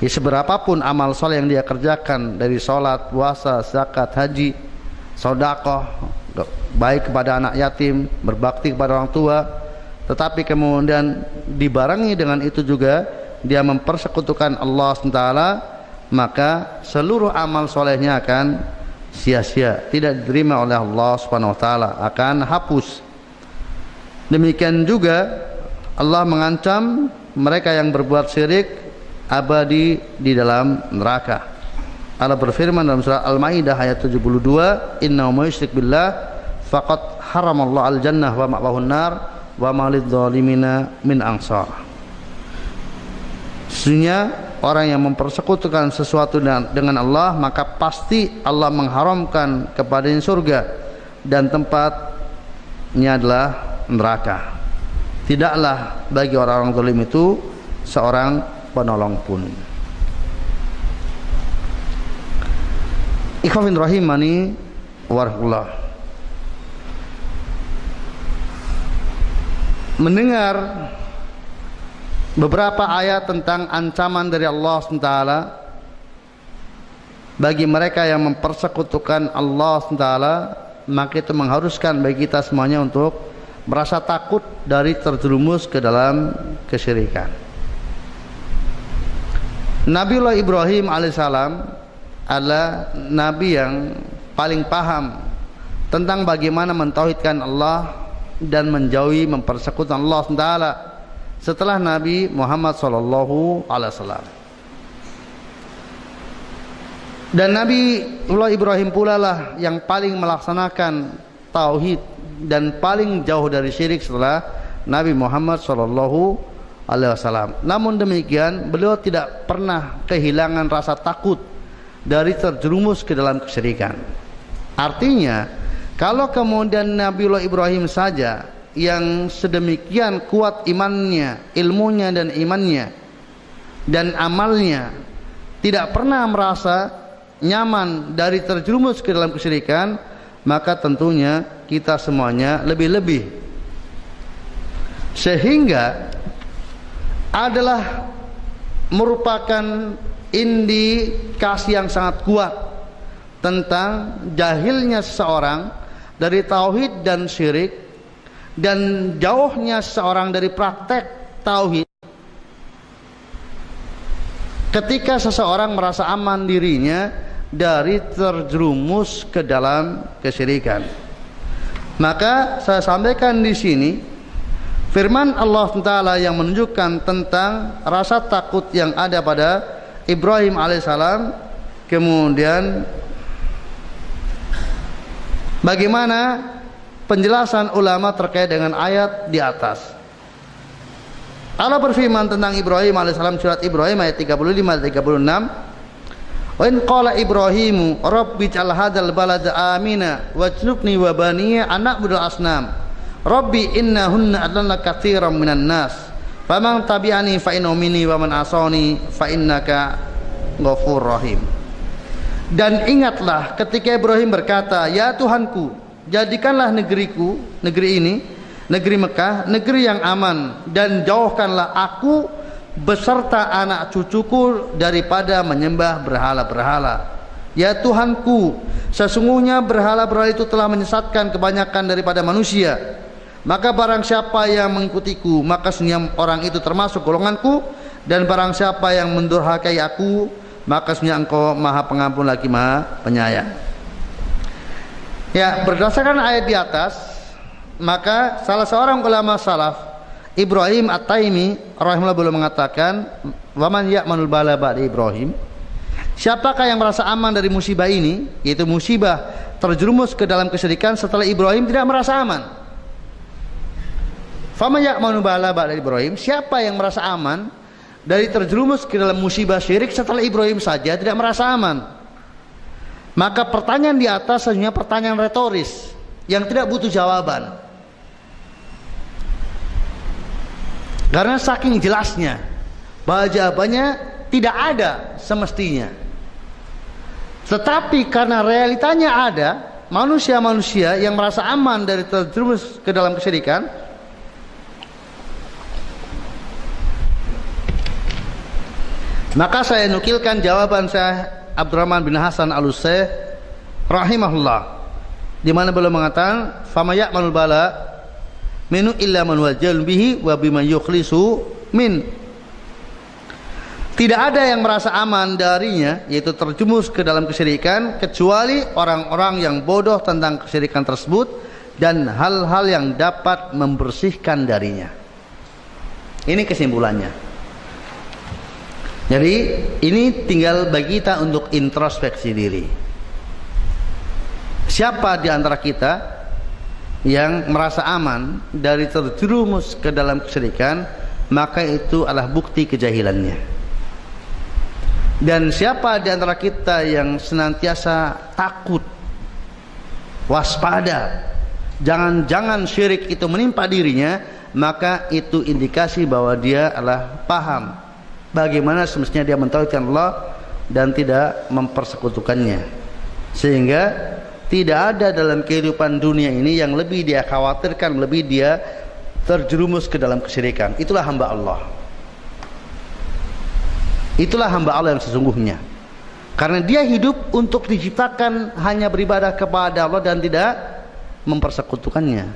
Ya, seberapapun amal soleh yang dia kerjakan dari sholat, puasa, zakat, haji, sedekah, baik kepada anak yatim, berbakti kepada orang tua, tetapi kemudian dibarengi dengan itu juga dia mempersekutukan Allah SWT, maka seluruh amal solehnya akan sia-sia, tidak diterima oleh Allah SWT, akan hapus. Demikian juga Allah mengancam mereka yang berbuat syirik abadi di dalam neraka. Allah berfirman dalam surah Al-Maidah ayat 72, "Innahu may yusyrik billah faqad haramallahu al-jannah wa ma'wahun nar wa ma lidh-dhalimina min ansar." Sesungguhnya orang yang mempersekutukan sesuatu dengan Allah, maka pasti Allah mengharamkan kepadanya surga dan tempatnya adalah neraka. Tidaklah bagi orang-orang zalim itu seorang penolong pun. Ikhwan rahimani warahmatullah. Mendengar beberapa ayat tentang ancaman dari Allah SWT bagi mereka yang mempersekutukan Allah SWT, maka itu mengharuskan bagi kita semuanya untuk merasa takut dari terjerumus ke dalam kesyirikan. Nabiullah Ibrahim alaihissalam adalah nabi yang paling paham tentang bagaimana mentauhidkan Allah dan menjauhi mempersekutukan Allah SWT setelah Nabi Muhammad SAW. Dan Nabiullah Ibrahim pula lah yang paling melaksanakan tauhid dan paling jauh dari syirik setelah Nabi Muhammad SAW. Namun demikian beliau tidak pernah kehilangan rasa takut dari terjerumus ke dalam kesyirikan. Artinya, kalau kemudian Nabiullah Ibrahim saja yang sedemikian kuat imannya, ilmunya dan imannya dan amalnya tidak pernah merasa nyaman dari terjerumus ke dalam kesyirikan, maka tentunya kita semuanya lebih-lebih. Sehingga adalah merupakan indikasi yang sangat kuat tentang jahilnya seseorang dari tauhid dan syirik, dan jauhnya seseorang dari praktek tauhid ketika seseorang merasa aman dirinya dari terjerumus ke dalam kesyirikan. Maka saya sampaikan di sini firman Allah Ta'ala yang menunjukkan tentang rasa takut yang ada pada Ibrahim alaihissalam. Kemudian bagaimana penjelasan ulama terkait dengan ayat di atas. Allah berfirman tentang Ibrahim alaihissalam, surat Ibrahim ayat 35-36, "Wa in qala Ibrahimu rabbi ij'al hadzal balada amina wajnubni wa baniya an na'budal asnam Rabbi innahunna adlalla katsiran minan nas faman tabi'ani fa innahu minni wa man asani fa innaka ghafurur rahim." Dan ingatlah ketika Ibrahim berkata, "Ya Tuhanku, jadikanlah negeriku, negeri ini, negeri Mekah, negeri yang aman, dan jauhkanlah aku beserta anak cucuku daripada menyembah berhala-berhala. Ya Tuhanku, sesungguhnya berhala-berhala itu telah menyesatkan kebanyakan daripada manusia. Maka barang siapa yang mengikutiku, maka sesungguhnya orang itu termasuk golonganku, dan barang siapa yang mendurhakai aku, maka sesungguhnya engkau maha pengampun lagi maha penyayang." Ya, berdasarkan ayat di atas, maka salah seorang ulama salaf, Ibrahim At-Taimi rahimahullah, beliau mengatakan, "Waman ya'manul bala ba'da Ibrahim?" Siapakah yang merasa aman dari musibah ini, yaitu musibah terjerumus ke dalam kesyirikan setelah Ibrahim tidak merasa aman? Faman ya'manul bala ba'da Ibrahim, siapa yang merasa aman dari terjerumus ke dalam musibah syirik setelah Ibrahim saja tidak merasa aman? Maka pertanyaan di atas sebenarnya pertanyaan retoris yang tidak butuh jawaban, karena saking jelasnya bahwa jawabannya tidak ada semestinya. Tetapi karena realitanya ada manusia-manusia yang merasa aman dari terjerumus ke dalam kesyirikan, Maka saya nukilkan jawaban Syekh Abdurrahman bin Hasan Al-Utsaiz rahimahullah, di mana beliau mengatakan fama ya'malul bala minu illa man wajal bihi wa bima yukhlisu min. Tidak ada yang merasa aman darinya, yaitu terjumus ke dalam kesyirikan, kecuali orang-orang yang bodoh tentang kesyirikan tersebut dan hal-hal yang dapat membersihkan darinya. Ini kesimpulannya. Jadi ini tinggal bagi kita untuk introspeksi diri. Siapa di antara kita yang merasa aman dari terjerumus ke dalam kesyirikan, maka itu adalah bukti kejahilannya. Dan siapa di antara kita yang senantiasa takut, waspada, jangan-jangan syirik itu menimpa dirinya, maka itu indikasi bahwa dia adalah paham bagaimana semestinya dia mentauhidkan Allah dan tidak mempersekutukannya. Sehingga tidak ada dalam kehidupan dunia ini yang lebih dia khawatirkan, lebih dia terjerumus ke dalam kesyirikan. Itulah hamba Allah. Itulah hamba Allah yang sesungguhnya. Karena dia hidup untuk diciptakan hanya beribadah kepada Allah dan tidak mempersekutukannya.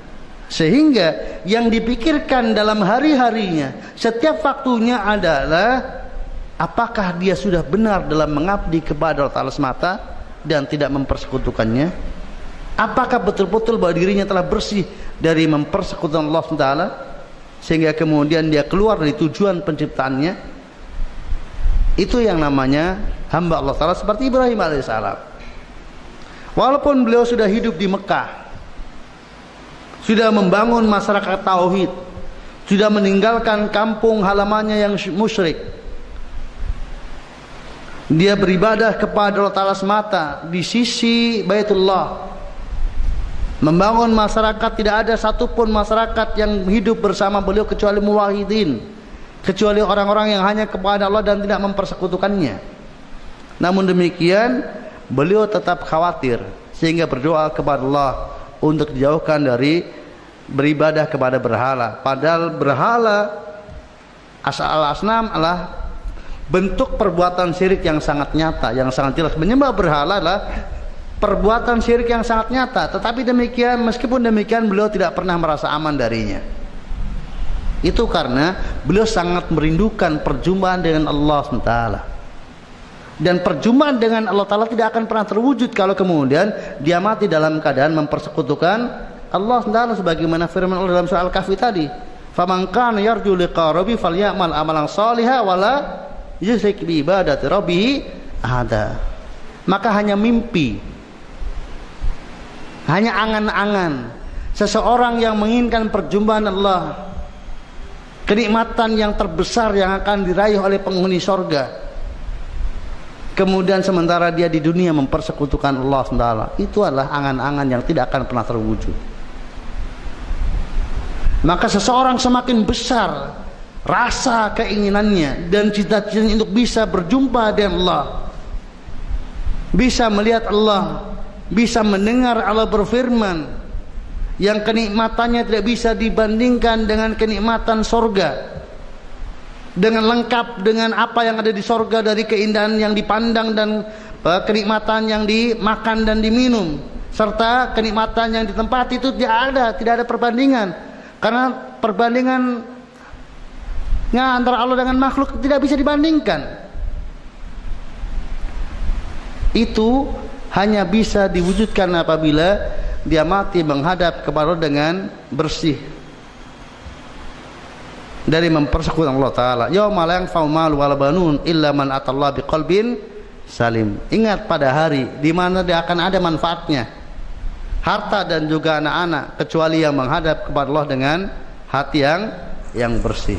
Sehingga yang dipikirkan dalam hari-harinya, setiap waktunya adalah apakah dia sudah benar dalam mengabdi kepada Allah Ta'ala semata dan tidak mempersekutukannya. Apakah betul-betul bahwa dirinya telah bersih dari mempersekutukan Allah Ta'ala, sehingga kemudian dia keluar dari tujuan penciptaannya. Itu yang namanya hamba Allah Ta'ala seperti Ibrahim alaihissalam. Walaupun beliau sudah hidup di Mekah, sudah membangun masyarakat tauhid, sudah meninggalkan kampung halamannya yang musyrik, dia beribadah kepada Allah Ta'ala semata di sisi Baitullah, membangun masyarakat. Tidak ada satupun masyarakat yang hidup bersama beliau kecuali muwahhidin, kecuali orang-orang yang hanya kepada Allah dan tidak mempersekutukannya. Namun demikian beliau tetap khawatir, sehingga berdoa kepada Allah untuk dijauhkan dari beribadah kepada berhala. Padahal berhala al-asnam adalah bentuk perbuatan syirik yang sangat nyata, yang sangat jelas. Menyembah berhala adalah perbuatan syirik yang sangat nyata. Tetapi demikian, meskipun demikian beliau tidak pernah merasa aman darinya. Itu karena beliau sangat merindukan perjumpaan dengan Allah SWT. Dan perjumpaan dengan Allah Ta'ala tidak akan pernah terwujud kalau kemudian dia mati dalam keadaan mempersekutukan Allah SWT, sebagaimana firman Allah dalam surah Al-Kahfi tadi, faman kana yarju liqa rabbi falyamal amalan shalihan wala yusyrik bi ibadati rabbih ahada. Maka hanya mimpi, hanya angan-angan seseorang yang menginginkan perjumpaan Allah, kenikmatan yang terbesar yang akan diraih oleh penghuni sorga, kemudian sementara dia di dunia mempersekutukan Allah SWT, itu adalah angan-angan yang tidak akan pernah terwujud. Maka seseorang semakin besar rasa keinginannya dan cita-citanya untuk bisa berjumpa dengan Allah, bisa melihat Allah, bisa mendengar Allah berfirman, yang kenikmatannya tidak bisa dibandingkan dengan kenikmatan sorga, dengan lengkap dengan apa yang ada di sorga dari keindahan yang dipandang dan kenikmatan yang dimakan dan diminum, serta kenikmatan yang ditempati, itu tidak ada perbandingan. Karena perbandingannya antara Allah dengan makhluk tidak bisa dibandingkan. Itu hanya bisa diwujudkan apabila dia mati menghadap kepada Allah dengan bersih dari mempersekutukan Allah Ta'ala. Yauma la yanfa'u malun wala banun illa man atallaha biqalbin salim. Ingat pada hari di mana dia akan ada manfaatnya, harta dan juga anak-anak, kecuali yang menghadap kepada Allah dengan hati yang bersih.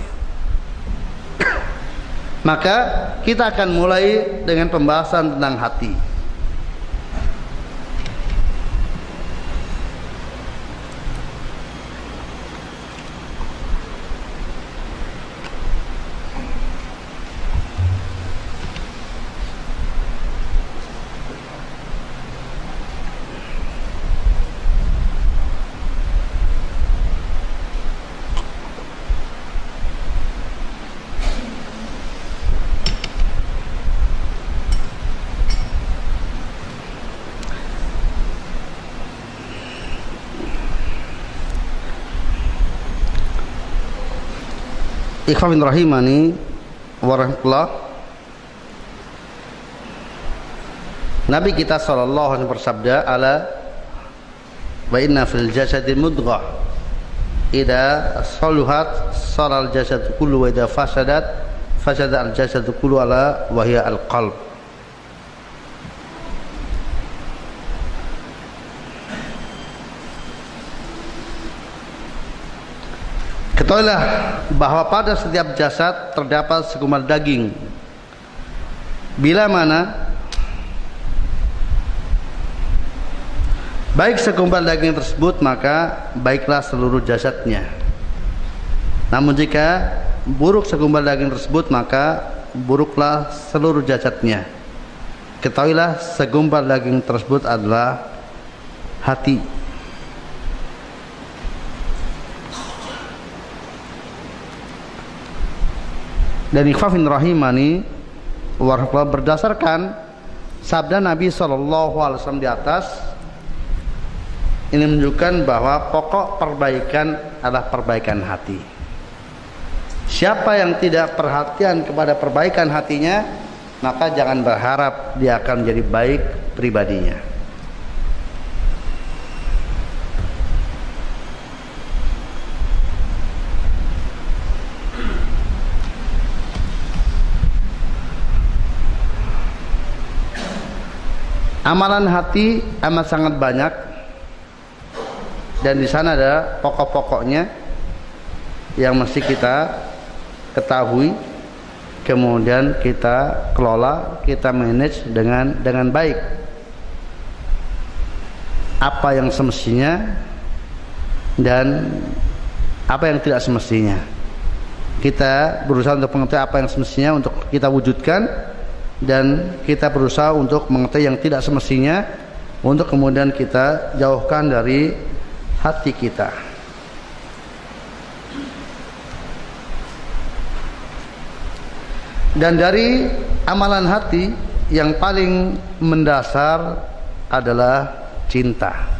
Maka kita akan mulai dengan pembahasan tentang hati. Ikhwan rahimani warahmatullah. Nabi kita sallallahu alaihi wasallam bersabda, ala wa inna fil jasadi mudghah idza saluhat saral jasad kullu wa idza fasadat fasada al jasad kullu, ala wa hiya al qalb. Ketahuilah bahwa pada setiap jasad terdapat segumpal daging. Bila mana baik segumpal daging tersebut, maka baiklah seluruh jasadnya. Namun jika buruk segumpal daging tersebut, maka buruklah seluruh jasadnya. Ketahuilah segumpal daging tersebut adalah hati. Dan ikhwan rahimani warahmatullah, berdasarkan sabda Nabi SAW di atas, ini menunjukkan bahwa pokok perbaikan adalah perbaikan hati. Siapa yang tidak perhatian kepada perbaikan hatinya, maka jangan berharap dia akan menjadi baik pribadinya. Amalan hati amat sangat banyak, dan di sana ada pokok-pokoknya yang mesti kita ketahui, kemudian kita kelola, kita manage dengan baik. Apa yang semestinya dan apa yang tidak semestinya. Kita berusaha untuk mengetahui apa yang semestinya untuk kita wujudkan, dan kita berusaha untuk mengetahui yang tidak semestinya untuk kemudian kita jauhkan dari hati kita. Dan dari amalan hati yang paling mendasar adalah cinta.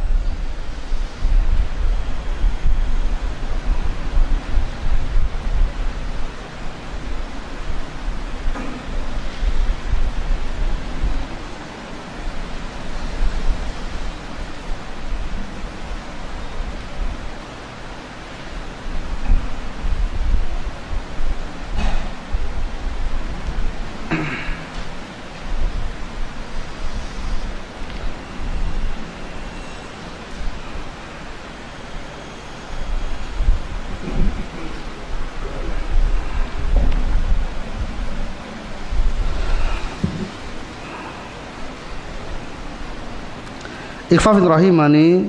Ikhwan rahimani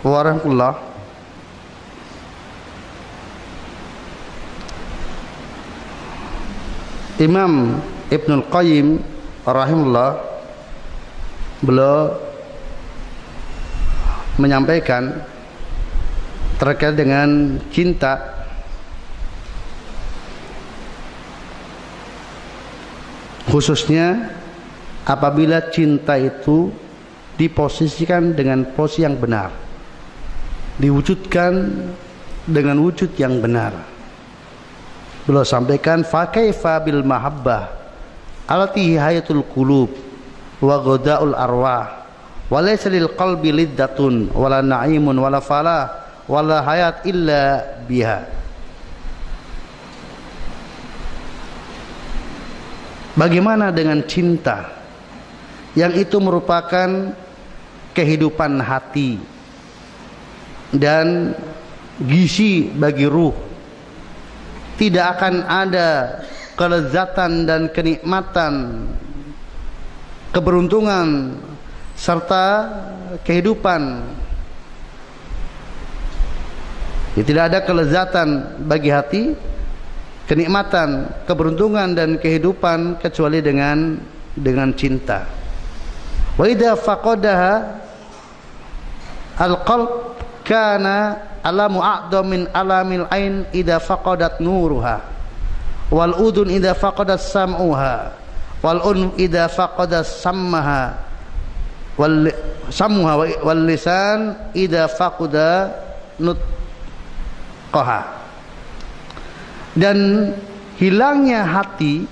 warahmatullah. Imam Ibnul Qayyim rahimahullah, beliau menyampaikan terkait dengan cinta, khususnya apabila cinta itu diposisikan dengan posisi yang benar, diwujudkan dengan wujud yang benar. Beliau sampaikan, fa kaifa bil mahabbah allati hayatul qulub wa ghadaul arwah wa laysa lil qalbi liddatun wala na'imun wala falah wala hayat illa biha. Bagaimana dengan cinta yang itu merupakan kehidupan hati dan gizi bagi ruh? Tidak akan ada kelezatan dan kenikmatan, keberuntungan serta kehidupan. Tidak ada kelezatan bagi hati, kenikmatan, keberuntungan dan kehidupan kecuali dengan cinta. Wa idza faqadaha al-qalb kana alamu a'dam min alamil ain idza faqadat nuruha wal udun idza faqadat sam'uha wal idza faqadat sammaha wal lisan idza faqada nutqaha. Dan hilangnya hati,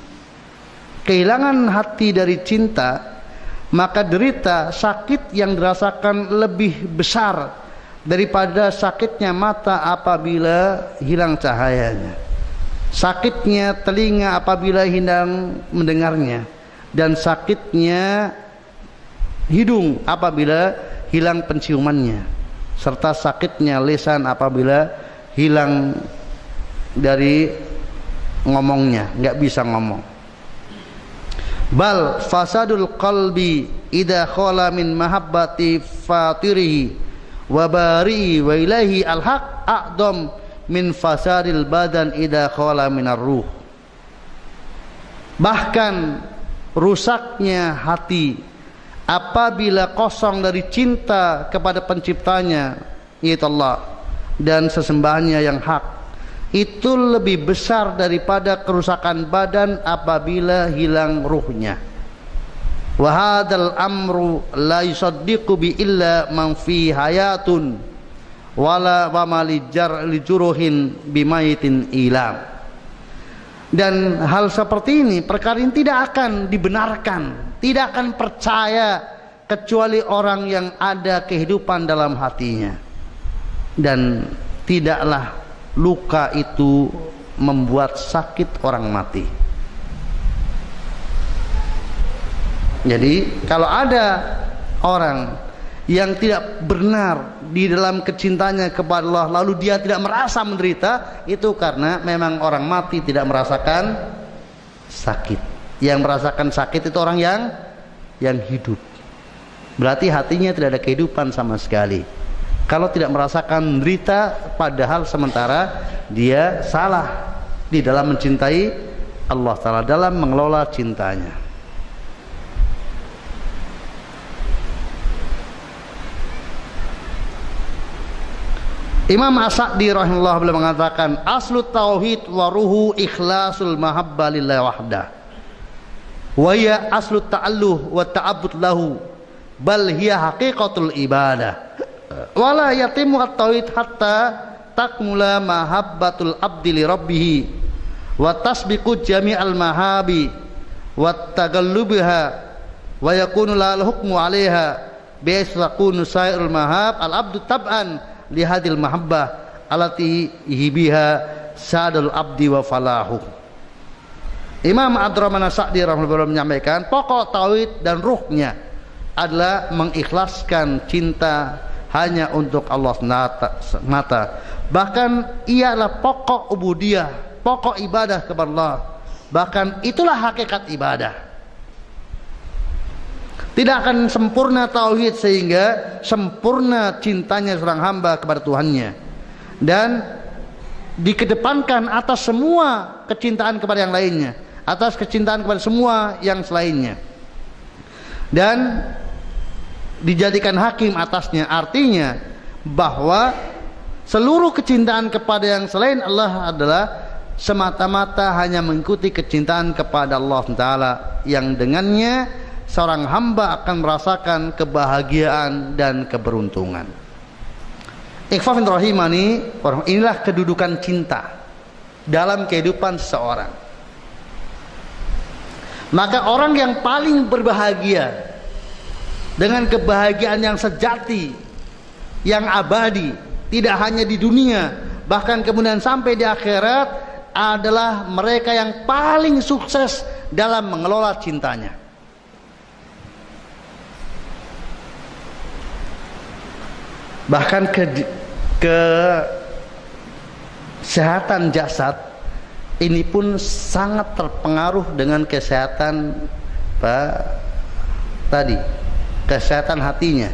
kehilangan hati dari cinta, maka derita sakit yang dirasakan lebih besar daripada sakitnya mata apabila hilang cahayanya, sakitnya telinga apabila hilang mendengarnya, dan sakitnya hidung apabila hilang penciumannya, serta sakitnya lisan apabila hilang dari ngomongnya, nggak bisa ngomong. Bal fasadul qalbi idza khala min mahabbati fatirihi wa bari'i wa ilahi al-haq a'dam min fasadil badan idza khala minar ruh. Bahkan rusaknya hati apabila kosong dari cinta kepada penciptanya, yaitu Allah, dan sesembahannya yang hak, itu lebih besar daripada kerusakan badan apabila hilang ruhnya. Wa hadzal amru la yusaddiqu bi illa man fi hayatun wala wa malijar lijuruhin bimayitin ilam. Dan hal seperti ini, perkara ini tidak akan dibenarkan, tidak akan percaya kecuali orang yang ada kehidupan dalam hatinya. Dan tidaklah luka itu membuat sakit orang mati. Jadi kalau ada orang yang tidak benar di dalam kecintanya kepada Allah, lalu dia tidak merasa menderita, itu karena memang orang mati tidak merasakan sakit. Yang merasakan sakit itu orang yang hidup. Berarti hatinya tidak ada kehidupan sama sekali. Kalau tidak merasakan menderita, padahal sementara dia salah di dalam mencintai Allah Ta'ala, dalam mengelola cintanya. Imam As-Sa'di rahimahullah beliau mengatakan, aslu tauhid wa ruhu ikhlasul mahabbah lillahi wahdah, wa hiya aslu ta'alluh wa ta'abbud lahu, bal hiya haqiqatul ibadah. Wala yatimu at-tauhid hatta takmula mahabbatul abdi li rabbih wa tasbiqu jami'al mahabi wa tagallubiha wa yakunu la hukmu 'alaiha bi yakunu sairul mahab al-abdu tab'an li hadil mahabbah allati biha sadul abdi wa falahu. Imam Abdurrahman As-Sa'di rahimahullah menyampaikan, pokok tauhid dan ruhnya adalah mengikhlaskan cinta hanya untuk Allah semata. Bahkan ialah pokok ubudiyah, pokok ibadah kepada Allah. Bahkan itulah hakikat ibadah. Tidak akan sempurna tauhid sehingga sempurna cintanya seorang hamba kepada Tuhannya, dan dikedepankan atas semua kecintaan kepada yang lainnya, atas kecintaan kepada semua yang selainnya, dan dijadikan hakim atasnya. Artinya bahwa seluruh kecintaan kepada yang selain Allah adalah semata-mata hanya mengikuti kecintaan kepada Allah Ta'ala, yang dengannya seorang hamba akan merasakan kebahagiaan dan keberuntungan. Ikhwan rahimani, inilah kedudukan cinta dalam kehidupan seseorang. Maka orang yang paling berbahagia dengan kebahagiaan yang sejati, yang abadi, tidak hanya di dunia, bahkan kemudian sampai di akhirat, adalah mereka yang paling sukses dalam mengelola cintanya. Bahkan kesehatan jasad ini pun sangat terpengaruh dengan kesehatan kesehatan hatinya,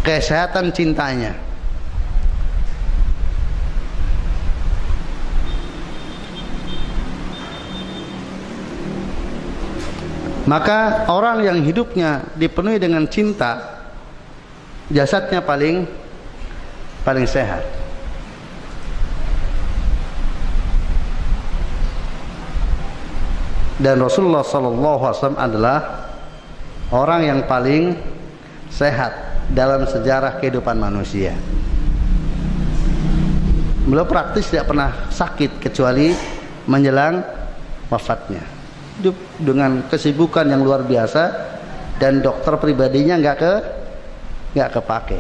kesehatan cintanya. Maka orang yang hidupnya dipenuhi dengan cinta, jasadnya paling sehat. Dan Rasulullah SAW adalah orang yang paling sehat dalam sejarah kehidupan manusia. Beliau praktis tidak pernah sakit kecuali menjelang wafatnya. Hidup dengan kesibukan yang luar biasa dan dokter pribadinya nggak kepake.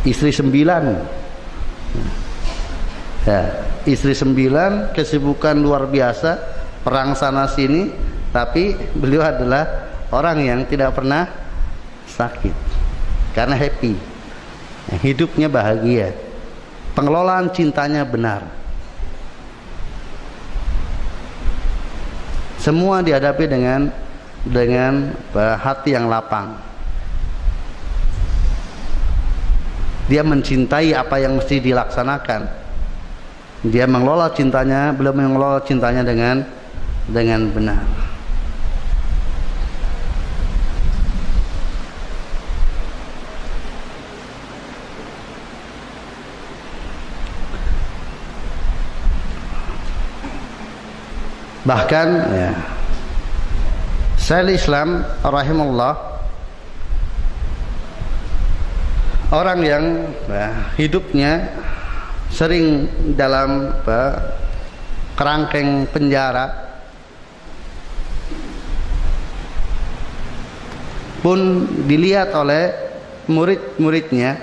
Istri 9, ya, istri 9, kesibukan luar biasa, perang sana sini, tapi beliau adalah orang yang tidak pernah sakit karena happy, hidupnya bahagia, pengelolaan cintanya benar, semua dihadapi dengan hati yang lapang. Dia mencintai apa yang mesti dilaksanakan. Dia mengelola cintanya, beliau mengelola cintanya dengan benar. Bahkan ya, Syekhul Islam rahimahullah, orang yang hidupnya sering dalam kerangkeng penjara pun dilihat oleh murid-muridnya,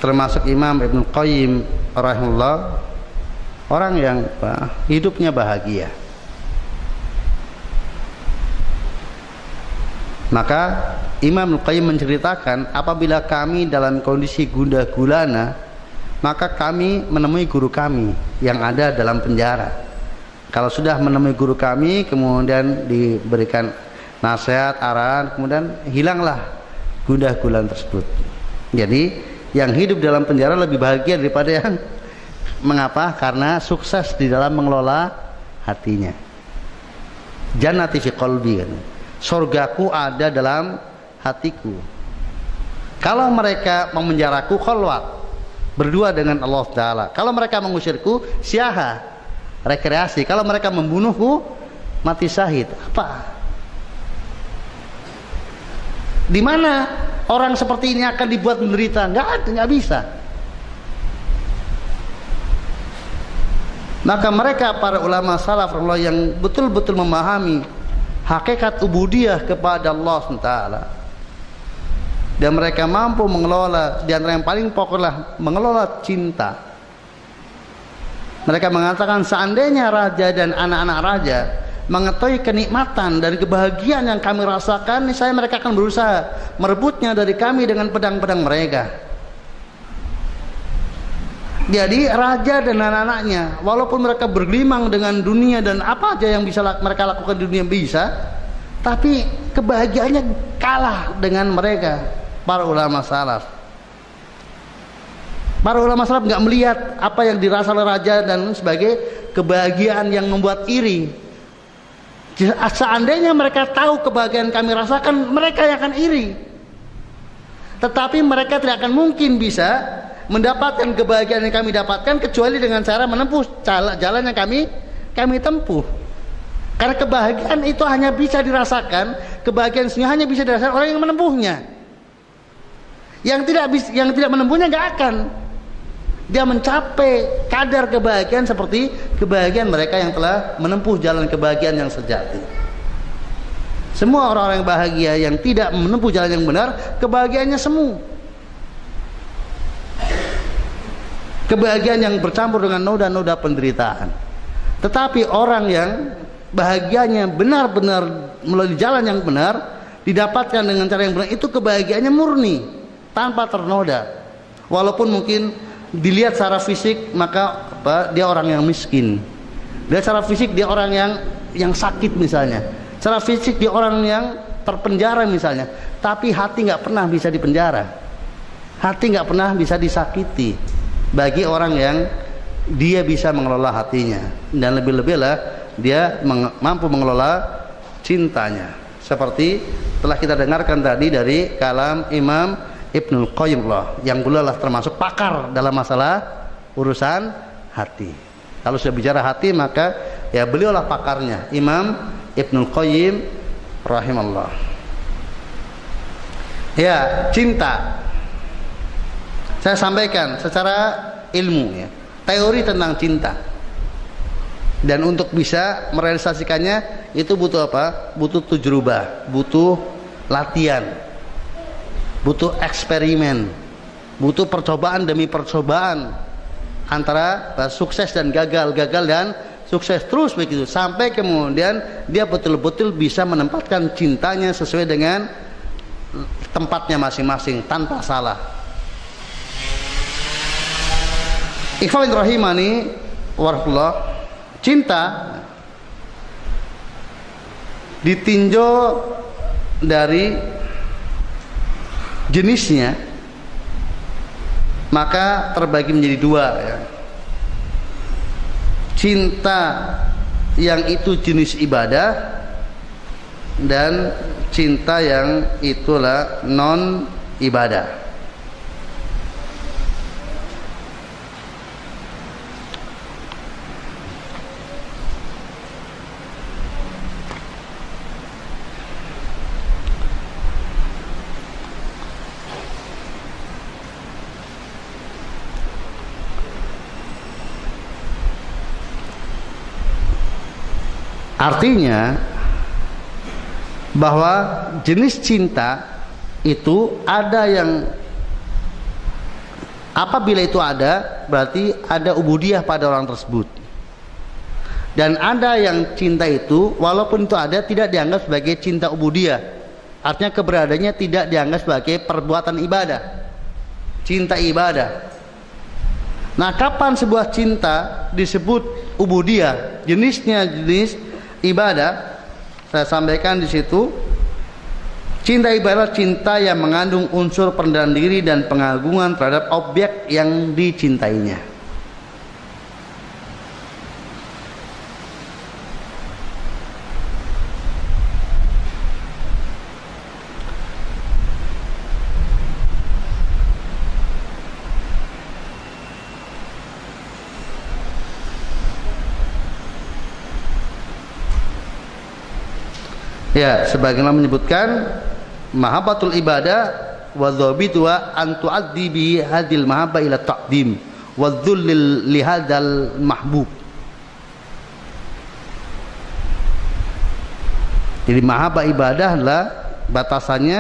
termasuk Imam Ibnu Qayyim rahimahullah, orang yang hidupnya bahagia. Maka Imam Al-Qayyim menceritakan, apabila kami dalam kondisi gundah gulana, maka kami menemui guru kami yang ada dalam penjara. Kalau sudah menemui guru kami, kemudian diberikan nasihat, arahan, kemudian hilanglah gundah gulana tersebut. Jadi yang hidup dalam penjara lebih bahagia daripada yang mengapa? Karena sukses di dalam mengelola hatinya. Jannati fi qalbi, kan? Surgaku ada dalam hatiku. Kalau mereka memenjaraku, khalwat, berdua dengan Allah Ta'ala. Kalau mereka mengusirku, syaha, rekreasi. Kalau mereka membunuhku, mati syahid. Apa? Di mana orang seperti ini akan dibuat menderita? Nggak bisa. Maka mereka para ulama salaf yang betul-betul memahami hakikat ubudiyah kepada Allah SWT, dan mereka mampu mengelola, di antara yang paling pokoklah mengelola cinta. Mereka mengatakan, seandainya raja dan anak-anak raja mengetahui kenikmatan dan kebahagiaan yang kami rasakan, niscaya mereka akan berusaha merebutnya dari kami dengan pedang-pedang mereka. Jadi raja dan anak-anaknya, walaupun mereka bergelimang dengan dunia dan apa aja yang bisa mereka lakukan di dunia bisa, tapi kebahagiaannya kalah dengan mereka. Para ulama salaf, nggak melihat apa yang dirasa oleh raja dan sebagai kebahagiaan yang membuat iri. Seandainya mereka tahu kebahagiaan kami rasakan, mereka yang akan iri. Tetapi mereka tidak akan mungkin bisa mendapatkan kebahagiaan yang kami dapatkan kecuali dengan cara menempuh jalan yang kami tempuh. Karena kebahagiaan itu hanya bisa dirasakan, kebahagiaan sendiri hanya bisa dirasakan orang yang menempuhnya. Yang tidak menempuhnya nggak akan dia mencapai kadar kebahagiaan seperti kebahagiaan mereka yang telah menempuh jalan kebahagiaan yang sejati. Semua orang-orang yang bahagia yang tidak menempuh jalan yang benar, kebahagiaannya semu. Kebahagiaan yang bercampur dengan noda-noda penderitaan. Tetapi orang yang bahagianya benar-benar melalui jalan yang benar, didapatkan dengan cara yang benar, itu kebahagiaannya murni, tanpa ternoda. Walaupun mungkin dilihat secara fisik, maka dia orang yang miskin. Dilihat secara fisik dia orang yang sakit misalnya. Secara fisik dia orang yang terpenjara misalnya. Tapi hati nggak pernah bisa dipenjara. Hati nggak pernah bisa disakiti. Bagi orang yang dia bisa mengelola hatinya, dan lebih-lebihlah dia mampu mengelola cintanya, seperti telah kita dengarkan tadi dari kalam Imam Ibnul Qayyim yang beliau termasuk pakar dalam masalah urusan hati. Kalau sudah bicara hati, maka ya beliaulah pakarnya, Imam Ibnul Qayyim rahimahullah. Ya, cinta. Saya sampaikan secara ilmu ya, teori tentang cinta. Dan untuk bisa merealisasikannya itu butuh apa? Butuh tujrubah, butuh latihan, butuh eksperimen, butuh percobaan demi percobaan antara sukses dan gagal, gagal dan sukses, terus begitu sampai kemudian dia betul-betul bisa menempatkan cintanya sesuai dengan tempatnya masing-masing tanpa salah. Ikhwan rahimani warahmatullah, cinta ditinjau dari jenisnya maka terbagi menjadi dua ya. Cinta yang itu jenis ibadah dan cinta yang itulah non ibadah. Artinya bahwa jenis cinta itu ada yang apabila itu ada berarti ada ubudiyah pada orang tersebut, dan ada yang cinta itu walaupun itu ada tidak dianggap sebagai cinta ubudiyah, artinya keberadaannya tidak dianggap sebagai perbuatan ibadah, cinta ibadah. Nah, kapan sebuah cinta disebut ubudiyah, jenisnya jenis ibadah? Saya sampaikan di situ, cinta ibadah cinta yang mengandung unsur perendahan diri dan pengagungan terhadap objek yang dicintainya. Ya, sebagaimana menyebutkan mahabbatul ibadah wa dhabituha an tu'addi bi hadil mahabbah ila taqdim wa dhullil li hadzal mahbub. Jadi mahabbah ibadah adalah batasannya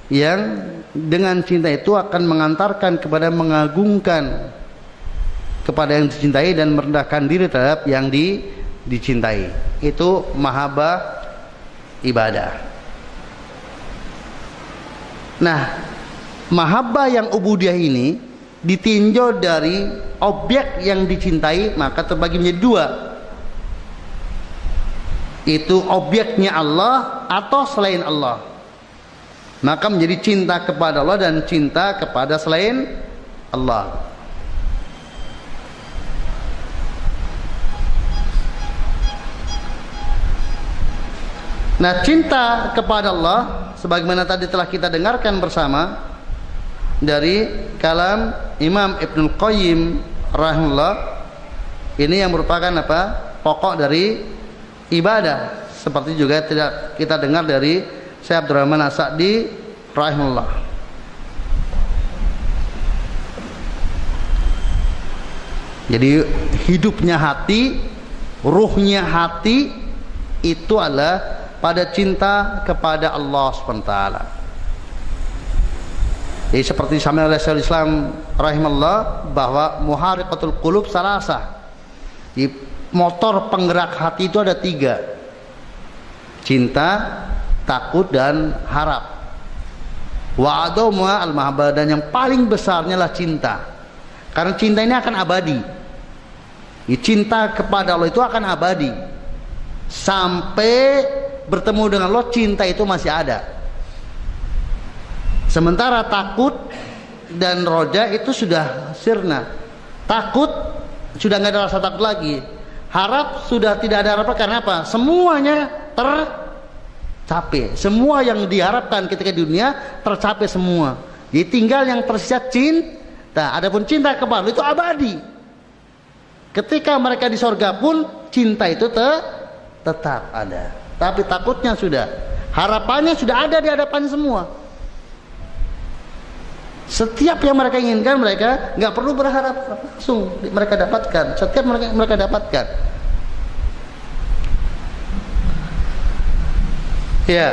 yang dengan cinta itu akan mengantarkan kepada mengagungkan kepada yang dicintai dan merendahkan diri terhadap yang dicintai. Itu mahabbah ibadah. Nah, mahabbah yang ubudiyah ini ditinjau dari objek yang dicintai maka terbagi menjadi dua. Itu objeknya Allah atau selain Allah, maka menjadi cinta kepada Allah dan cinta kepada selain Allah. Nah, cinta kepada Allah sebagaimana tadi telah kita dengarkan bersama dari kalam Imam Ibnul Qayyim rahimahullah, ini yang merupakan apa? Pokok dari ibadah, seperti juga tidak kita dengar dari Syekh Abdurrahman As-Sa'di rahimahullah. Jadi hidupnya hati, ruhnya hati itu adalah pada cinta kepada Allah SWT. Jadi seperti disampaikan oleh Syekhul Islam rahimahullah bahwa muhariqatul qulub salasah. Di motor penggerak hati itu ada tiga: cinta, takut, dan harap. Wa adamwa al-mahabbah, dan yang paling besarnya adalah cinta. Karena cinta ini akan abadi. Cinta kepada Allah itu akan abadi sampai bertemu dengan Allah, cinta itu masih ada. Sementara takut dan roja itu sudah sirna. Takut sudah nggak ada rasa takut lagi. Harap sudah tidak ada harapan. Karena apa? Semuanya tercapai. Semua yang diharapkan ketika di dunia tercapai semua. Jadi tinggal yang tersisa cinta. Adapun cinta kepada Allah itu abadi. Ketika mereka di sorga pun cinta itu tetap ada. Tapi takutnya sudah, harapannya sudah ada di hadapan semua. Setiap yang mereka inginkan, mereka nggak perlu berharap, langsung mereka dapatkan. Setiap mereka dapatkan. Ya.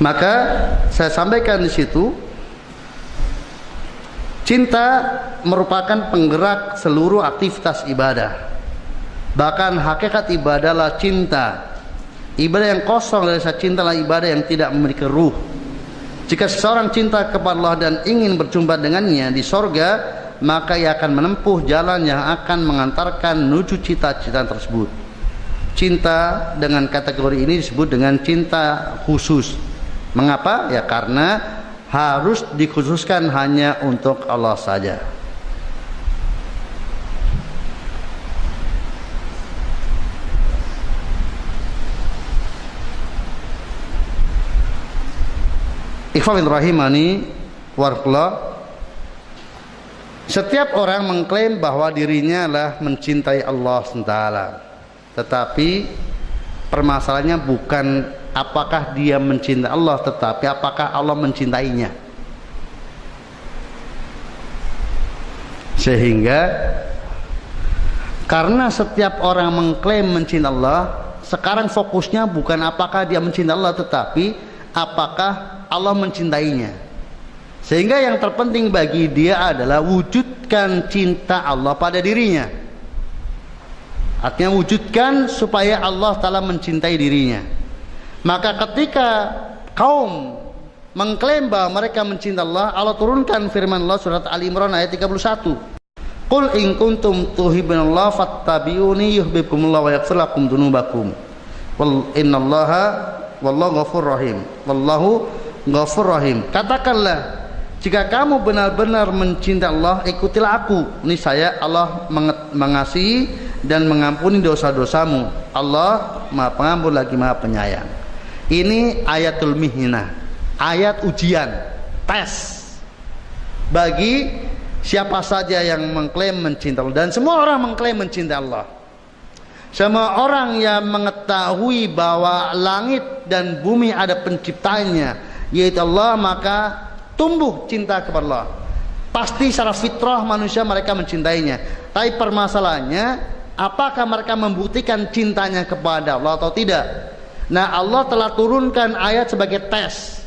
Maka saya sampaikan di situ, cinta merupakan penggerak seluruh aktivitas ibadah. Bahkan hakikat ibadah adalah cinta. Ibadah yang kosong dari rasa cinta adalah ibadah yang tidak memiliki ruh. Jika seseorang cinta kepada Allah dan ingin berjumpa dengannya di sorga, maka ia akan menempuh jalan yang akan mengantarkan menuju cita-cita tersebut. Cinta dengan kategori ini disebut dengan cinta khusus. Mengapa? Ya karena harus dikhususkan hanya untuk Allah saja. Ikhwan rahimani warahmatullah. Setiap orang mengklaim bahwa dirinya adalah mencintai Allah SWT. Tetapi permasalahannya bukan apakah dia mencintai Allah, tetapi apakah Allah mencintainya. Sehingga karena setiap orang mengklaim mencintai Allah, sekarang fokusnya bukan apakah dia mencintai Allah, tetapi apakah Allah mencintainya. Sehingga yang terpenting bagi dia adalah wujudkan cinta Allah pada dirinya. Artinya wujudkan supaya Allah Ta'ala mencintai dirinya. Maka ketika kaum mengklaim bahwa mereka mencintai Allah, Allah turunkan firman Allah surat Ali Imran ayat 31. Qul in kuntum tuhibbunallah fattabi'uni yuhibbukumullah wa yaghfir lakum dzunubakum. Innallaha wallahu ghafurur rahim. Wallahu ghafurur rahim. Katakanlah, jika kamu benar-benar mencintai Allah, ikutilah aku. Niscaya Allah mengasihi dan mengampuni dosa-dosamu. Allah Maha Pengampun lagi Maha Penyayang. Ini ayatul mihnah, ayat ujian, tes bagi siapa saja yang mengklaim mencintai Allah. Dan semua orang mengklaim mencintai Allah. Semua orang yang mengetahui bahwa langit dan bumi ada penciptanya, yaitu Allah, maka tumbuh cinta kepada Allah. Pasti secara fitrah manusia mereka mencintainya. Tapi permasalahannya, apakah mereka membuktikan cintanya kepada Allah atau tidak? Nah, Allah telah turunkan ayat sebagai tes.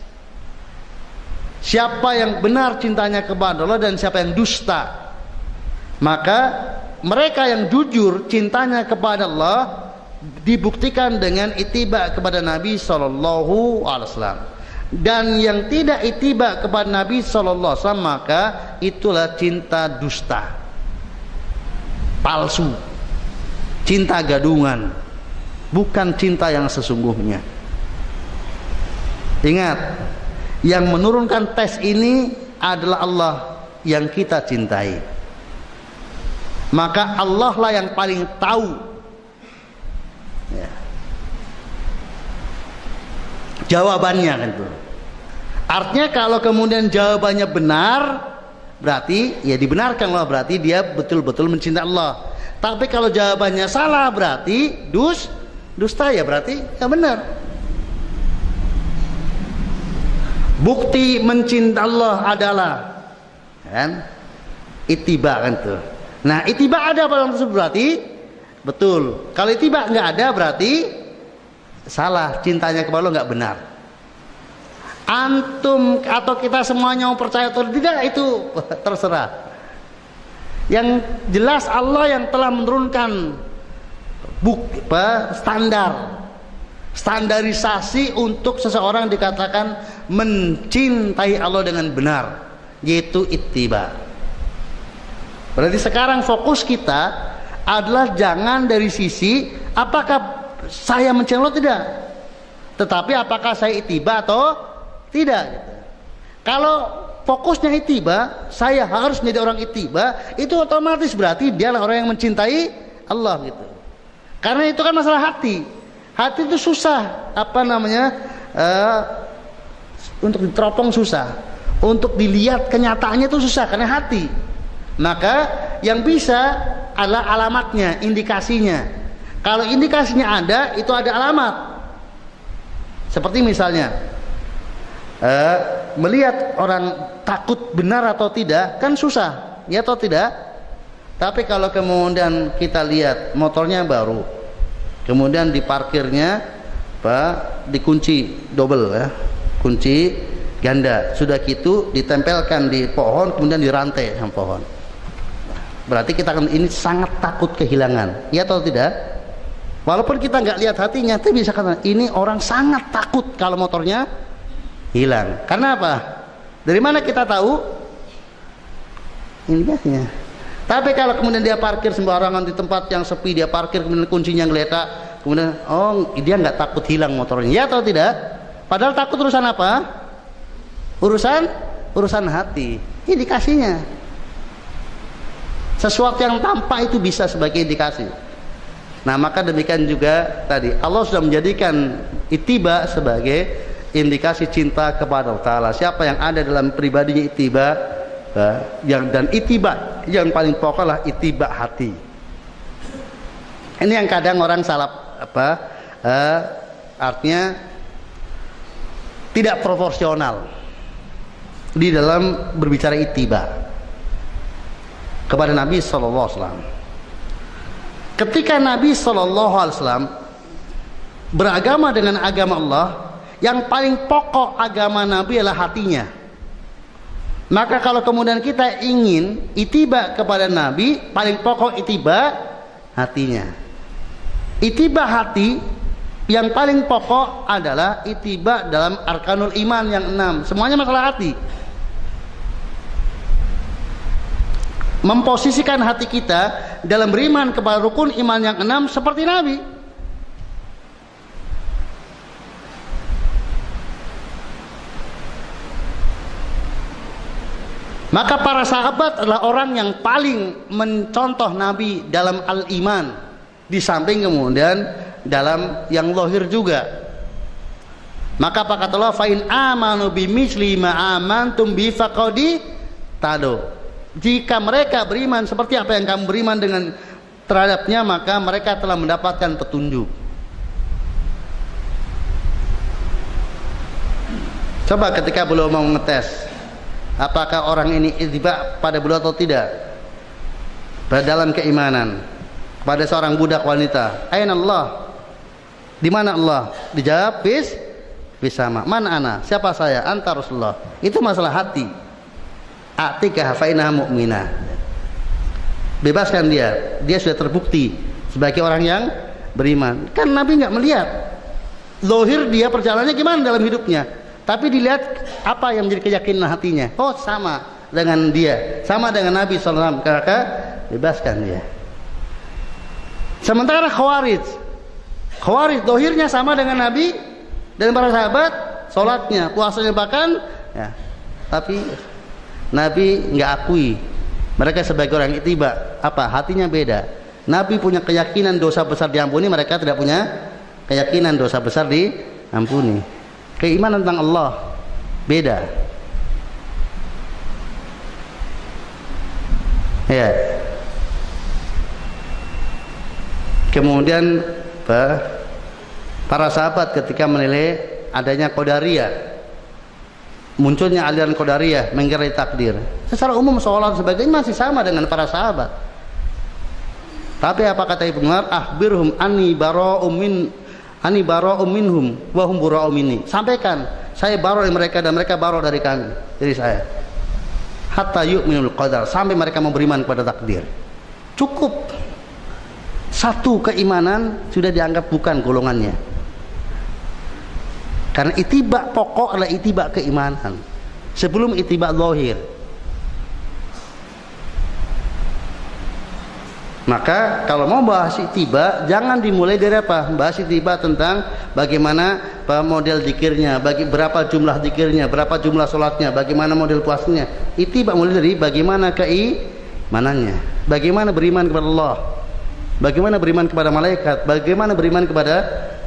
Siapa yang benar cintanya kepada Allah dan siapa yang dusta. Maka mereka yang jujur cintanya kepada Allah dibuktikan dengan ittiba kepada Nabi SAW. Dan yang tidak ittiba kepada Nabi SAW, maka itulah cinta dusta, palsu, cinta gadungan, bukan cinta yang sesungguhnya. Ingat, yang menurunkan tes ini adalah Allah yang kita cintai. Maka Allah lah yang paling tahu ya, jawabannya kan itu. Artinya kalau kemudian jawabannya benar, berarti ya dibenarkan Allah, berarti dia betul-betul mencintai Allah. Tapi kalau jawabannya salah, berarti dusta, ya berarti ya benar. Bukti mencintai Allah adalah kan ittiba kan tuh. Nah, ittiba ada pada tersebut berarti betul. Kalau ittiba nggak ada berarti salah, cintanya kepada Allah nggak benar. Antum atau kita semuanya mau percaya atau tidak itu terserah. Yang jelas Allah yang telah menurunkan standarisasi untuk seseorang dikatakan mencintai Allah dengan benar, yaitu ittiba. Berarti sekarang fokus kita adalah jangan dari sisi apakah saya mencintai Allah tidak, tetapi apakah saya ittiba atau tidak gitu. Kalau fokusnya ittiba, saya harus menjadi orang ittiba, itu otomatis berarti dialah orang yang mencintai Allah gitu. Karena itu kan masalah hati. Hati itu susah untuk diteropong susah, untuk dilihat kenyataannya itu susah karena hati. Maka yang bisa adalah alamatnya, indikasinya. Kalau indikasinya ada, itu ada alamat. Seperti misalnya melihat orang takut benar atau tidak kan susah, ya atau tidak? Tapi kalau kemudian kita lihat motornya baru, kemudian di parkirnya dikunci double ya, kunci ganda, sudah gitu ditempelkan di pohon, kemudian dirantai sama pohon, berarti kita kan ini sangat takut kehilangan, ya atau tidak? Walaupun kita nggak lihat hatinya, tapi bisa katakan ini orang sangat takut kalau motornya hilang. Karena apa? Dari mana kita tahu? Indikasinya. Tapi kalau kemudian dia parkir sembarangan di tempat yang sepi, dia parkir kemudian kuncinya ngeletak, kemudian dia nggak takut hilang motornya, ya atau tidak? Padahal takut urusan apa? Urusan hati. Indikasinya. Sesuatu yang tampak itu bisa sebagai indikasi. Nah, maka demikian juga tadi Allah sudah menjadikan ittiba sebagai indikasi cinta kepada Allah Ta'ala. Siapa yang ada dalam pribadinya ittiba, dan ittiba yang paling pokok adalah ittiba hati. Ini yang kadang orang salah artinya tidak proporsional di dalam berbicara ittiba kepada Nabi sallallahu alaihi wasallam. Ketika Nabi sallallahu alaihi wasallam beragama dengan agama Allah, yang paling pokok agama Nabi adalah hatinya. Maka kalau kemudian kita ingin ittiba kepada Nabi, paling pokok ittiba hatinya. Ittiba hati yang paling pokok adalah ittiba dalam arkanul iman yang 6. Semuanya masalah hati. Memposisikan hati kita dalam beriman kepada rukun iman yang 6 seperti Nabi. Maka para sahabat adalah orang yang paling mencontoh Nabi dalam al-iman, di samping kemudian dalam yang zahir juga. Maka apa kata Allah, fa in amanu bimithli ma amantum bi faqadi tado. Jika mereka beriman seperti apa yang kamu beriman dengan terhadapnya, maka mereka telah mendapatkan petunjuk. Coba ketika beliau mau ngetes apakah orang ini ittiba pada beliau atau tidak pada dalam keimanan, pada seorang budak wanita, aina Allah, di mana Allah? Dijawab bis sama. Mana ana? Siapa saya? Anta Rasulullah. Itu masalah hati. Atika hafainah mu'minah. Bebaskan dia sudah terbukti sebagai orang yang beriman. Kan Nabi nggak melihat zahir dia perjalanannya gimana dalam hidupnya, tapi dilihat apa yang menjadi keyakinan hatinya. Oh, sama dengan dia, sama dengan Nabi SAW, maka bebaskan dia. Sementara Khawarij zahirnya sama dengan Nabi dan para sahabat, sholatnya, puasanya bahkan ya, tapi Nabi nggak akui mereka sebagai orang ittiba. Apa? Hatinya beda. Nabi punya keyakinan dosa besar diampuni, mereka tidak punya keyakinan dosa besar diampuni. Keimanan tentang Allah beda. Ya. Kemudian para sahabat ketika menilai adanya Qadariyah, munculnya aliran Qadariyah, mengingkari takdir, secara umum sholat sebagainya masih sama dengan para sahabat. Tapi apa kata Ibnu Umar, akhbirhum anni bara'um minhum wa hum bara'um minni. Sampaikan saya baro dari mereka dan mereka baro dari kami, dari saya. Hatta yu'minul qadar, sampai mereka mau beriman kepada takdir. Cukup satu keimanan sudah dianggap bukan golongannya. Karena ittiba pokok adalah ittiba keimanan sebelum ittiba zahir. Maka kalau mau bahas ittiba, jangan dimulai dari apa? Bahas ittiba tentang bagaimana model zikirnya, berapa jumlah zikirnya, berapa jumlah sholatnya, bagaimana model puasanya. Ittiba mulai dari bagaimana keimanannya, bagaimana beriman kepada Allah, bagaimana beriman kepada malaikat, bagaimana beriman kepada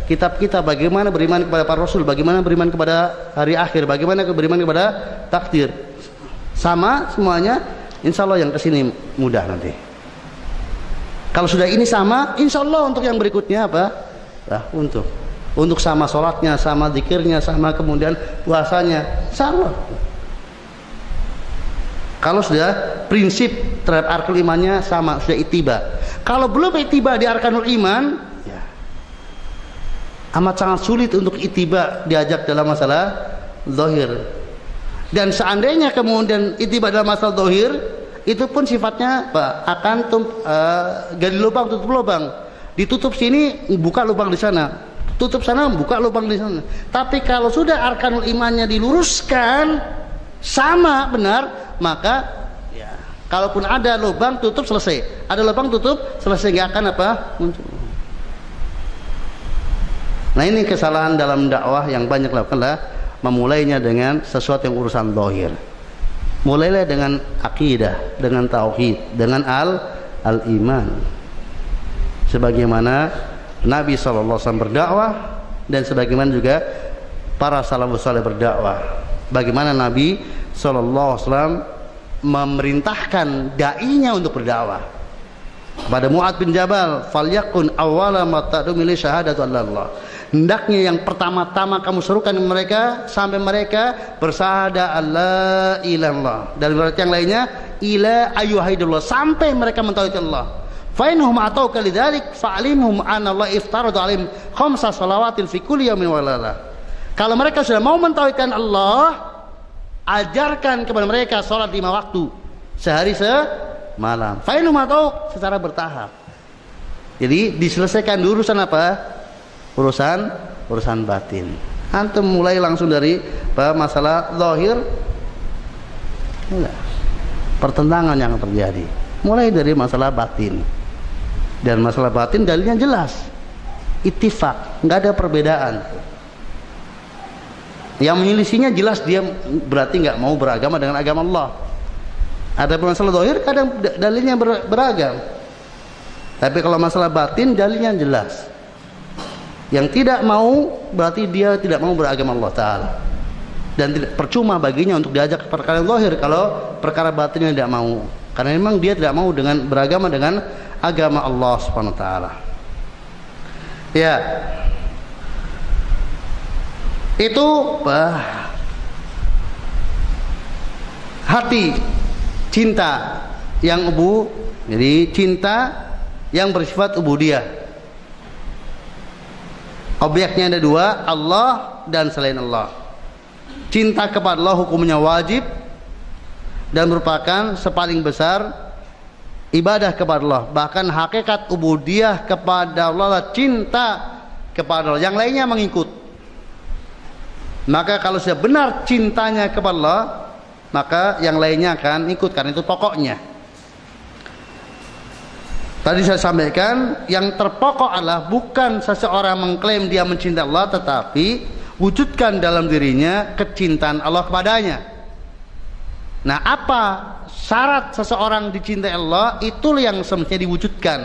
kitab kita, bagaimana beriman kepada para rasul, bagaimana beriman kepada hari akhir, bagaimana beriman kepada takdir. Sama semuanya, insya Allah yang kesini mudah nanti. Kalau sudah ini sama, insya Allah untuk yang berikutnya apa? Nah, untuk sama sholatnya, sama zikirnya, sama kemudian puasanya, sama. Kalau sudah prinsip terhadap arkanul imannya sama, sudah ittiba. Kalau belum ittiba di arkanul iman, ya, amat sangat sulit untuk ittiba diajak dalam masalah zahir. Dan seandainya kemudian ittiba dalam masalah zahir, itu pun sifatnya apa? Akan gali lubang tutup lubang, ditutup sini buka lubang di sana, tutup sana buka lubang di sana. Tapi kalau sudah arkanul imannya diluruskan sama benar, maka ya, kalaupun ada lubang tutup selesai, ada lubang tutup selesai, nggak akan apa muncul. Nah, ini kesalahan dalam dakwah yang banyak lakukanlah memulainya dengan sesuatu yang urusan zahir. Mulailah dengan akidah, dengan tauhid, dengan al-iman. Sebagaimana Nabi SAW berdakwah dan sebagaimana juga para salafus saleh berdakwah. Bagaimana Nabi SAW memerintahkan dai-nya untuk berdakwah. Kepada Mu'adz bin Jabal, "Falyakun awwala ma tad'u ila syahadatu Allah." Hendaknya yang pertama-tama kamu serukan mereka sampai mereka bersyahadat Allah ilallah. Dan berarti yang lainnya ila ayyuhidullah, sampai mereka mentauhidkan Allah. Fa innahum atauka lidzalik fa'limhum anna Allah iftarada 'alaihim khamsa shalawatin fi kulli yawmin wa lailah. Kalau mereka sudah mau mentauhidkan Allah, ajarkan kepada mereka salat 5 waktu sehari semalam. Fa innahum atau secara bertahap. Jadi diselesaikan dulu urusan apa? Urusan batin. Antum mulai langsung dari masalah zahir, enggak, pertentangan yang terjadi. Mulai dari masalah batin. Dan masalah batin dalilnya jelas, ittifaq, enggak ada perbedaan. Yang menyelisihinya jelas dia berarti enggak mau beragama dengan agama Allah. Ada masalah zahir kadang dalilnya beragam. Tapi kalau masalah batin dalilnya jelas. Yang tidak mau berarti dia tidak mau beragama Allah Ta'ala, dan tidak percuma baginya untuk diajak perkara yang zahir kalau perkara batinnya tidak mau, karena memang dia tidak mau dengan beragama dengan agama Allah Subhanahu Wa Ta'ala. Ya, itu hati cinta yang jadi cinta yang bersifat ubudiyah. Objeknya ada 2, Allah dan selain Allah. Cinta kepada Allah hukumnya wajib dan merupakan sepaling besar ibadah kepada Allah. Bahkan hakikat ubudiyah kepada Allah, cinta kepada Allah, yang lainnya mengikut. Maka kalau sudah benar cintanya kepada Allah, maka yang lainnya akan ikut, karena itu pokoknya. Tadi saya sampaikan yang terpokok adalah bukan seseorang mengklaim dia mencintai Allah, tetapi wujudkan dalam dirinya kecintaan Allah kepadanya. Nah, apa syarat seseorang dicintai Allah? Itulah yang semestinya diwujudkan,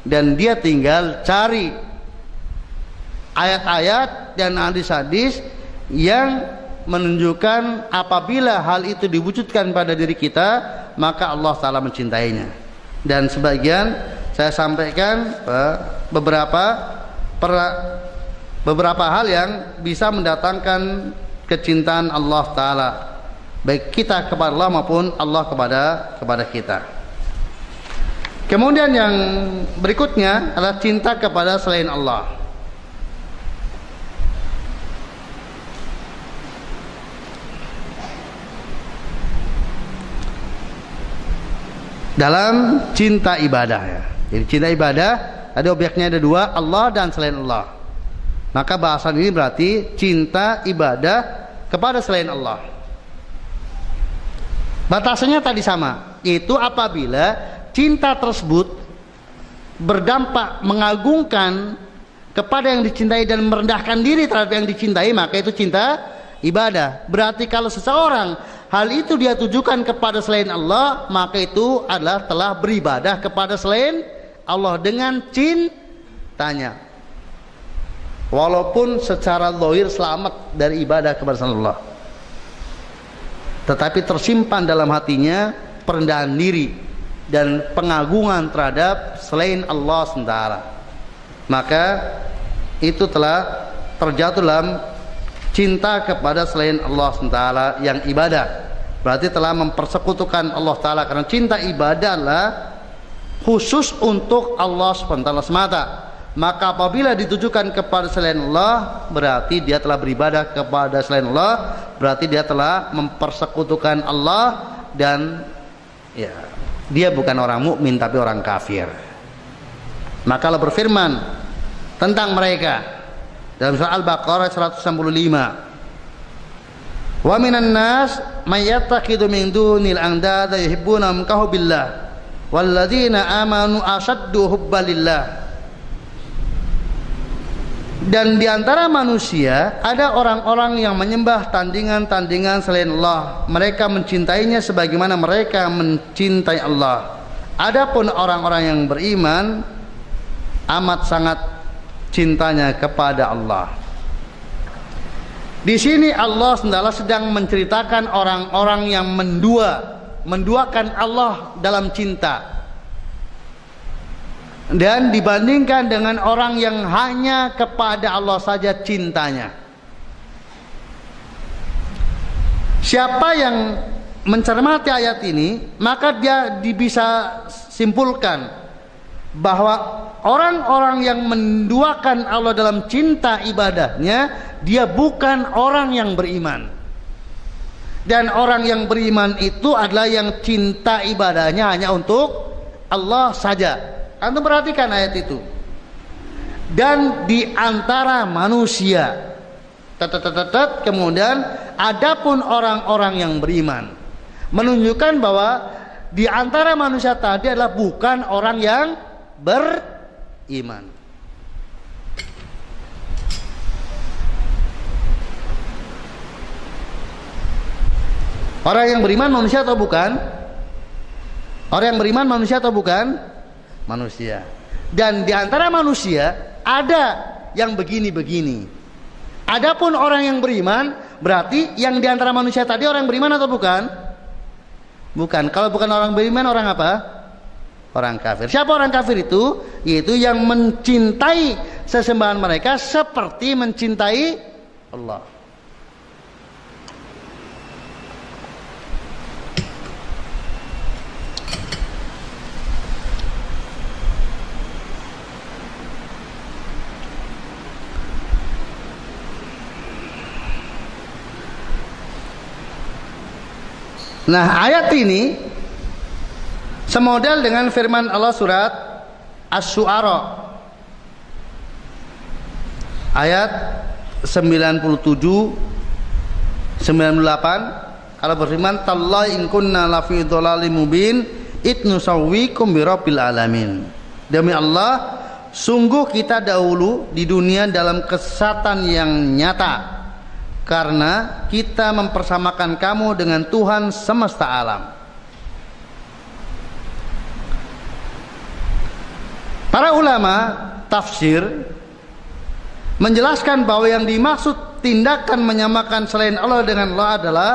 dan dia tinggal cari ayat-ayat dan hadis-hadis yang menunjukkan apabila hal itu diwujudkan pada diri kita, maka Allah Ta'ala mencintainya. Dan sebagian saya sampaikan beberapa hal yang bisa mendatangkan kecintaan Allah Ta'ala, baik kita kepada Allah maupun Allah kepada kita. Kemudian yang berikutnya adalah cinta kepada selain Allah. Dalam cinta ibadah, ya. Jadi cinta ibadah ada objeknya ada 2, Allah dan selain Allah. Maka bahasan ini berarti cinta ibadah kepada selain Allah. Batasannya tadi sama, yaitu apabila cinta tersebut berdampak mengagungkan kepada yang dicintai dan merendahkan diri terhadap yang dicintai, maka itu cinta ibadah. Berarti kalau seseorang hal itu dia tujukan kepada selain Allah, maka itu adalah telah beribadah kepada selain Allah dengan cintanya, walaupun secara zahir selamat dari ibadah kepada selain Allah, tetapi tersimpan dalam hatinya perendahan diri dan pengagungan terhadap selain Allah SWT, maka itu telah terjatuh dalam cinta kepada selain Allah SWT yang ibadah. Berarti telah mempersekutukan Allah Ta'ala, karena cinta ibadah adalah khusus untuk Allah SWT semata. Maka apabila ditujukan kepada selain Allah, berarti dia telah beribadah kepada selain Allah, berarti dia telah mempersekutukan Allah, dan ya, dia bukan orang mukmin tapi orang kafir. Maka Allah berfirman tentang mereka dalam surah Al-Baqarah 195, wa minan nas may yattakhidhu min dunil andada yuhibbunahum ka hubbillah walladzina amanu ashaddu hubbalillah. Dan di antara manusia ada orang-orang yang menyembah tandingan-tandingan selain Allah. Mereka mencintainya sebagaimana mereka mencintai Allah. Adapun orang-orang yang beriman amat sangat cintanya kepada Allah. Di sini Allah sedang menceritakan orang-orang yang menduakan Allah dalam cinta. Dan dibandingkan dengan orang yang hanya kepada Allah saja cintanya. Siapa yang mencermati ayat ini, maka dia bisa simpulkan bahwa orang-orang yang menduakan Allah dalam cinta ibadahnya, dia bukan orang yang beriman. Dan orang yang beriman itu adalah yang cinta ibadahnya hanya untuk Allah saja. Antum perhatikan ayat itu. Dan di antara manusia, kemudian adapun orang-orang yang beriman, menunjukkan bahwa di antara manusia tadi adalah bukan orang yang beriman. Orang yang beriman manusia atau bukan? Orang yang beriman manusia atau bukan? Manusia. Dan di antara manusia ada yang begini-begini. Adapun orang yang beriman, berarti yang di antara manusia tadi orang beriman atau bukan? Bukan. Kalau bukan orang beriman, orang apa? Orang kafir. Siapa orang kafir itu? Yaitu yang mencintai sesembahan mereka seperti mencintai Allah. Nah, ayat ini semodel dengan firman Allah surat Asy-Syu'ara ayat 97 98. Kalau berfirman, tallahi in kunna lafi dhalalim mubin itnusawwikum birabbil alamin. Demi Allah, sungguh kita dahulu di dunia dalam kesesatan yang nyata, karena kita mempersamakan kamu dengan Tuhan semesta alam. Para ulama tafsir menjelaskan bahwa yang dimaksud tindakan menyamakan selain Allah dengan Allah adalah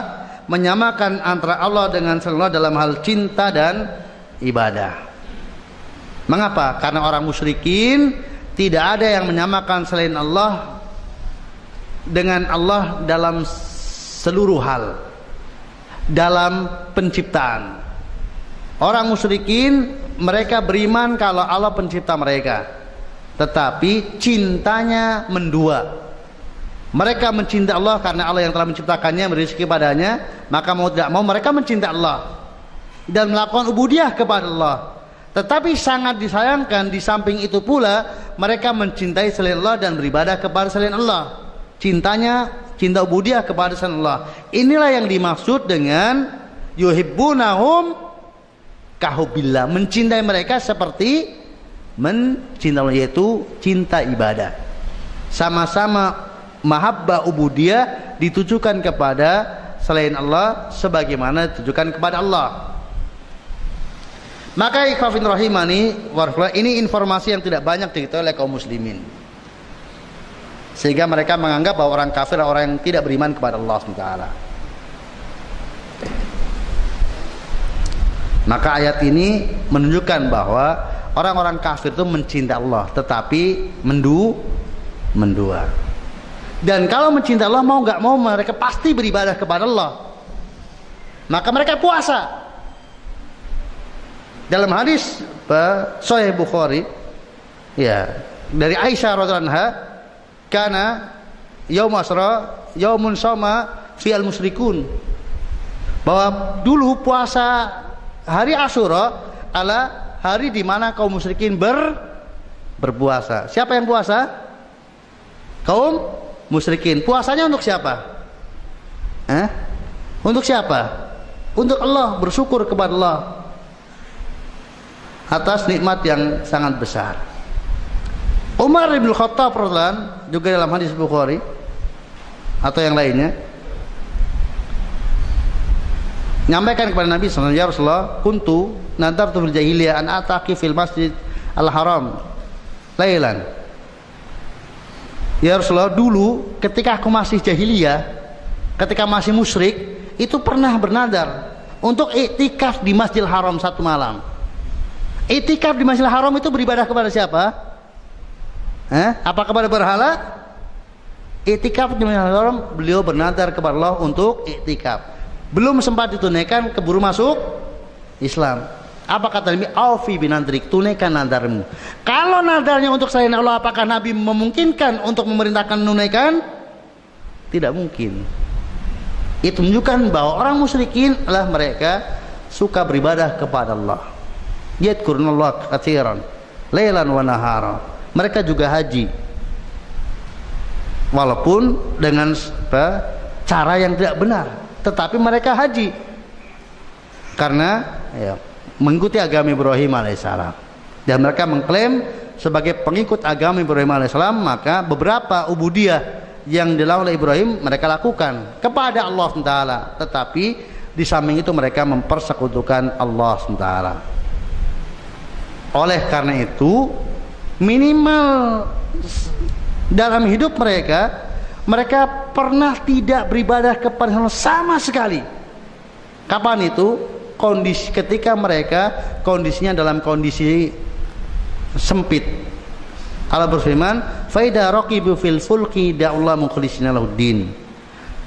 menyamakan antara Allah dengan selain Allah dalam hal cinta dan ibadah. Mengapa? Karena orang musyrikin tidak ada yang menyamakan selain Allah dengan Allah dalam seluruh hal, dalam penciptaan. Orang musyrikin mereka beriman kalau Allah pencipta mereka, tetapi cintanya mendua. Mereka mencintai Allah karena Allah yang telah menciptakannya, memberi rezeki padanya, maka mau tidak mau mereka mencintai Allah dan melakukan ubudiyah kepada Allah. Tetapi sangat disayangkan, di samping itu pula mereka mencintai selain Allah dan beribadah kepada selain Allah. Cintanya cinta ubudiyah kepada selain Allah. Inilah yang dimaksud dengan yuhibbunahum kahubbillah, mencintai mereka seperti mencintai Allah, yaitu cinta ibadah. Sama-sama mahabbah ubudiyah ditujukan kepada selain Allah sebagaimana ditujukan kepada Allah. Maka ikhwafin rahimani warahmatullahi, ini informasi yang tidak banyak diketahui oleh kaum muslimin, sehingga mereka menganggap bahwa orang kafir adalah orang yang tidak beriman kepada Allah SWT. Maka ayat ini menunjukkan bahwa orang-orang kafir itu mencintai Allah tetapi mendua. Dan kalau mencintai Allah, mau nggak mau mereka pasti beribadah kepada Allah. Maka mereka puasa. Dalam hadis Sahih Bukhari, ya, dari Aisyah radhiyallahu anha, kana yaum Asra yaumun shoma fi al-musyrikun, bahwa dulu puasa hari Asyura adalah hari di mana kaum musyrikin berpuasa. Siapa yang puasa? Kaum musyrikin. Puasanya untuk siapa? Untuk siapa? Untuk Allah, bersyukur kepada Allah atas nikmat yang sangat besar. Umar bin Khattab radhiyallahu anhu juga dalam hadis Bukhari atau yang lainnya nyampaikan kepada Nabi sallallahu alaihi wasallam, ya Rasulullah, kuntu nadartu fil jahiliyah an ataqi fil masjid al-haram lailan. Ya Rasulullah, dulu ketika aku masih jahiliyah, ketika masih musyrik, itu pernah bernadar untuk iktikaf di Masjidil Haram satu malam. Iktikaf di Masjidil Haram itu beribadah kepada siapa? Apa kepada berhala? Iktikaf di Masjidil Haram, beliau bernadar kepada Allah untuk iktikaf. Belum sempat ditunaikan, keburu masuk Islam. Apa kata Nabi? Aufi binadrik, tunaikan nadarmu. Kalau nadarnya untuk selain Allah, apakah Nabi memungkinkan untuk memerintahkan menunaikan? Tidak mungkin. Itu menunjukkan bahwa orang musyrikin adalah mereka suka beribadah kepada Allah. Yadhkurunallaha katsiran lailan wa nahara. Mereka juga haji, walaupun dengan cara yang tidak benar, tetapi mereka haji karena mengikuti agama Ibrahim alaihissalam, dan mereka mengklaim sebagai pengikut agama Ibrahim alaihissalam. Maka beberapa ubudiyah yang dilakukan oleh Ibrahim mereka lakukan kepada Allah SWT, tetapi di samping itu mereka mempersekutukan Allah SWT. Oleh karena itu, minimal dalam hidup mereka pernah tidak beribadah kepada Allah sama sekali. Kapan itu? Kondisi ketika mereka kondisinya dalam kondisi sempit. Allah berfirman, "Faida raqibu fil fulki da'ullah mukhlishina lahuddin."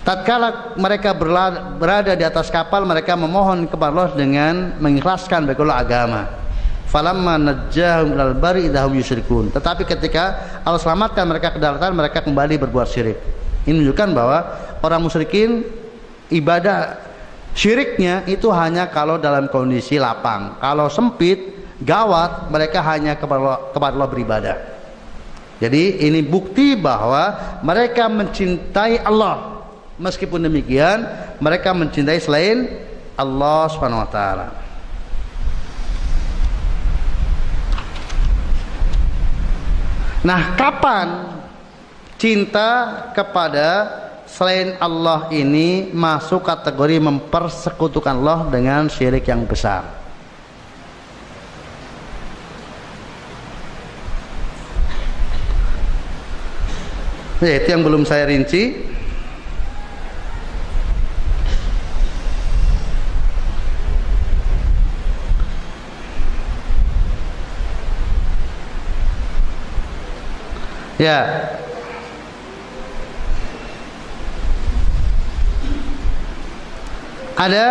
Tatkala mereka berada di atas kapal, mereka memohon kepada Allah dengan mengikhlaskan bagi Allah agama. Falamma najjahum ilal barri idahum yusyrikun. Tetapi ketika Allah selamatkan mereka ke daratan, mereka kembali berbuat syirik. Ini menunjukkan bahwa orang musyrikin ibadah syiriknya itu hanya kalau dalam kondisi lapang. Kalau sempit, gawat, mereka hanya kepada Allah beribadah. Jadi ini bukti bahwa mereka mencintai Allah. Meskipun demikian, mereka mencintai selain Allah Subhanahu wa taala. Nah, kapan cinta kepada selain Allah ini masuk kategori mempersekutukan Allah dengan syirik yang besar? Ya, itu yang belum saya rinci. Ya, ada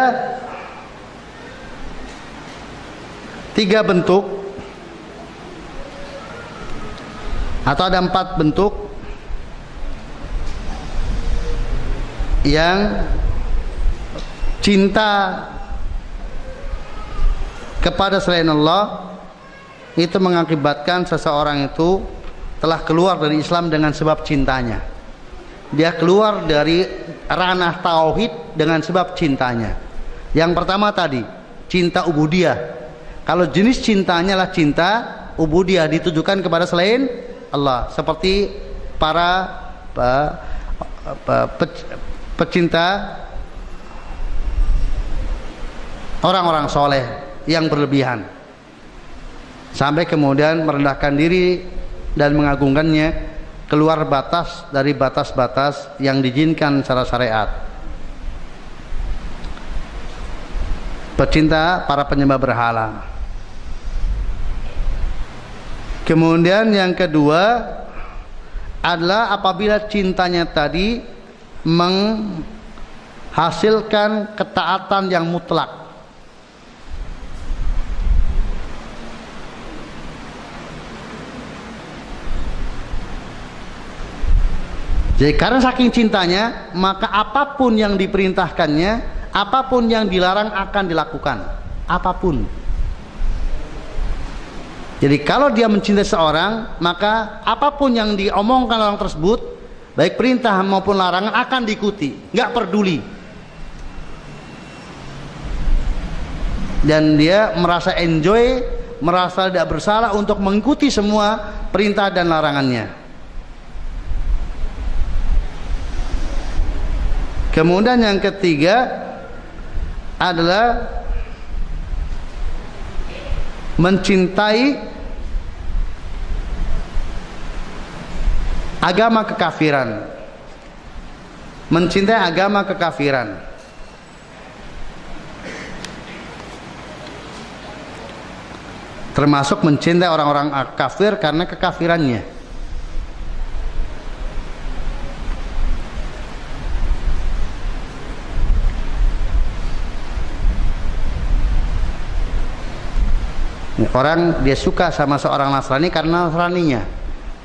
3 bentuk atau ada 4 bentuk yang cinta kepada selain Allah itu mengakibatkan seseorang itu telah keluar dari Islam dengan sebab cintanya. Dia keluar dari ranah tauhid dengan sebab cintanya. Yang pertama tadi, cinta ubudiyah. Kalau jenis cintanya adalah cinta ubudiyah, ditujukan kepada selain Allah, seperti para pecinta orang-orang soleh yang berlebihan sampai kemudian merendahkan diri dan mengagungkannya keluar batas dari batas-batas yang diizinkan secara syariat. pecinta para penyembah berhala. Kemudian yang kedua adalah apabila cintanya tadi menghasilkan ketaatan yang mutlak. Jadi karena saking cintanya, maka apapun yang diperintahkannya, apapun yang dilarang akan dilakukan, apapun. Jadi kalau dia mencintai seorang, maka apapun yang diomongkan orang tersebut, baik perintah maupun larangan akan diikuti, nggak peduli. Dan dia merasa enjoy, merasa tidak bersalah untuk mengikuti semua perintah dan larangannya. Kemudian yang ketiga adalah mencintai agama kekafiran. Mencintai agama kekafiran. Termasuk mencintai orang-orang kafir karena kekafirannya. Orang dia suka sama seorang Nasrani karena Nasraninya,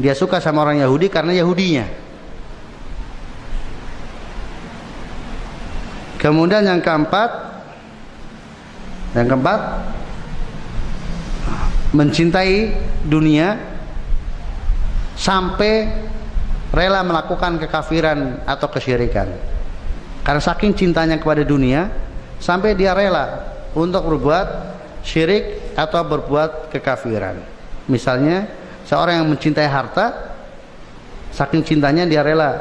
dia suka sama orang Yahudi karena Yahudinya. Kemudian yang keempat mencintai dunia sampai rela melakukan kekafiran atau kesyirikan. Karena saking cintanya kepada dunia sampai dia rela untuk berbuat syirik atau berbuat kekafiran. Misalnya seorang yang mencintai harta, saking cintanya dia rela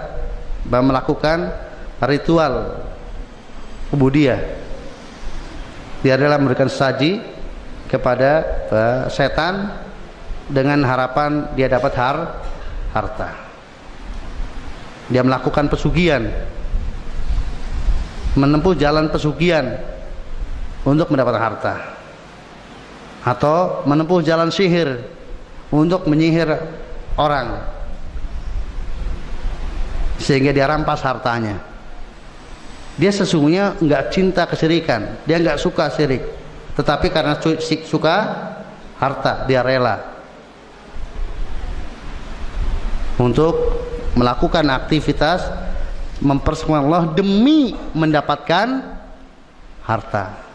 melakukan ritual ubudiyah. Dia rela memberikan sesaji kepada setan dengan harapan dia dapat harta. Dia melakukan pesugihan, menempuh jalan pesugihan untuk mendapatkan harta, atau menempuh jalan sihir untuk menyihir orang sehingga dia rampas hartanya. Dia sesungguhnya nggak cinta kesyirikan, dia nggak suka syirik, tetapi karena suka harta dia rela untuk melakukan aktivitas mempersembahkan Allah demi mendapatkan harta.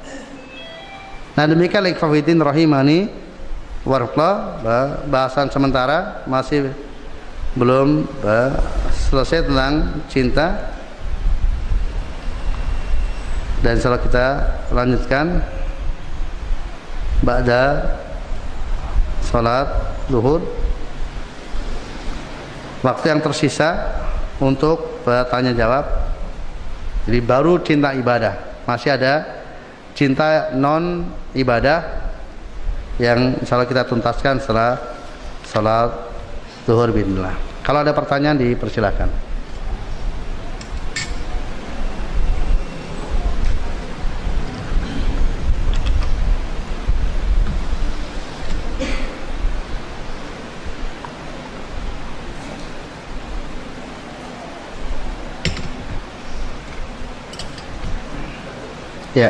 Nah demikian ikhwatiddin rahimani warahmatullah, bahasan sementara masih belum selesai tentang cinta, dan setelah kita lanjutkan ba'da salat zuhur, waktu yang tersisa untuk bertanya jawab. Jadi baru cinta ibadah, masih ada cinta non ibadah yang insyaallah kita tuntaskan setelah salat zuhur bismillah. Kalau ada pertanyaan dipersilakan. Ya.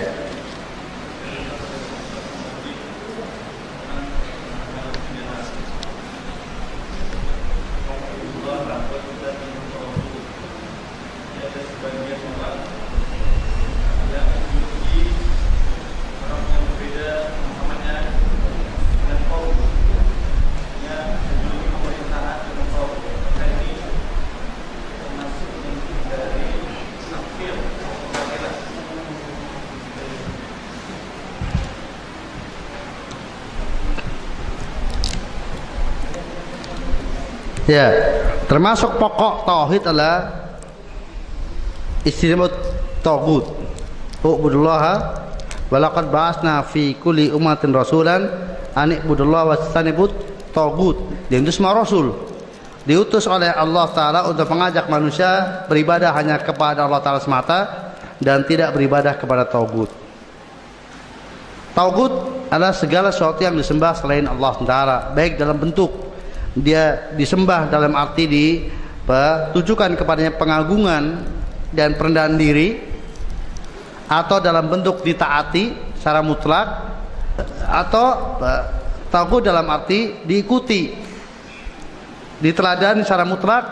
Ya, termasuk pokok tauhid adalah istinabut tagut. Ubudullaha walaqad ba'asna fi kulli ummatin rasulan an ibudullaha wastanibut tagut. Dan itu semua rasul diutus oleh Allah Ta'ala untuk mengajak manusia beribadah hanya kepada Allah Ta'ala semata dan tidak beribadah kepada tagut. Tauhid adalah segala sesuatu yang disembah selain Allah Taala, baik dalam bentuk dia disembah dalam arti ditujukan kepadanya pengagungan dan perendahan diri, atau dalam bentuk ditaati secara mutlak, atau tauhid dalam arti diikuti, diteladani secara mutlak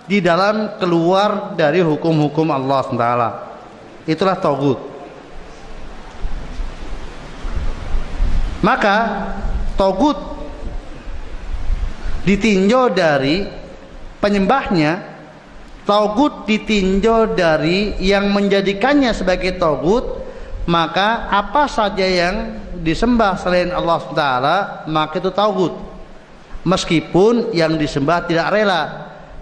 di dalam keluar dari hukum-hukum Allah Taala. Itulah tauhid. Maka tauhid ditinjau dari penyembahnya, tauhid ditinjau dari yang menjadikannya sebagai tauhid. Maka apa saja yang disembah selain Allah Taala, maka itu tauhid, meskipun yang disembah tidak rela,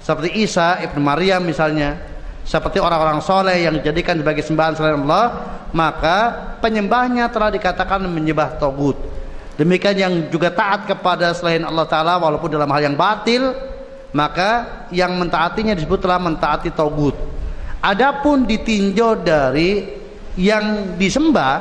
seperti Isa ibnu Maryam misalnya, seperti orang-orang soleh yang dijadikan sebagai sembahan selain Allah, maka penyembahnya telah dikatakan menyembah tauhid. Demikian yang juga taat kepada selain Allah Ta'ala walaupun dalam hal yang batil, maka yang mentaatinya disebut telah mentaati tauhid. Adapun ditinjau dari yang disembah,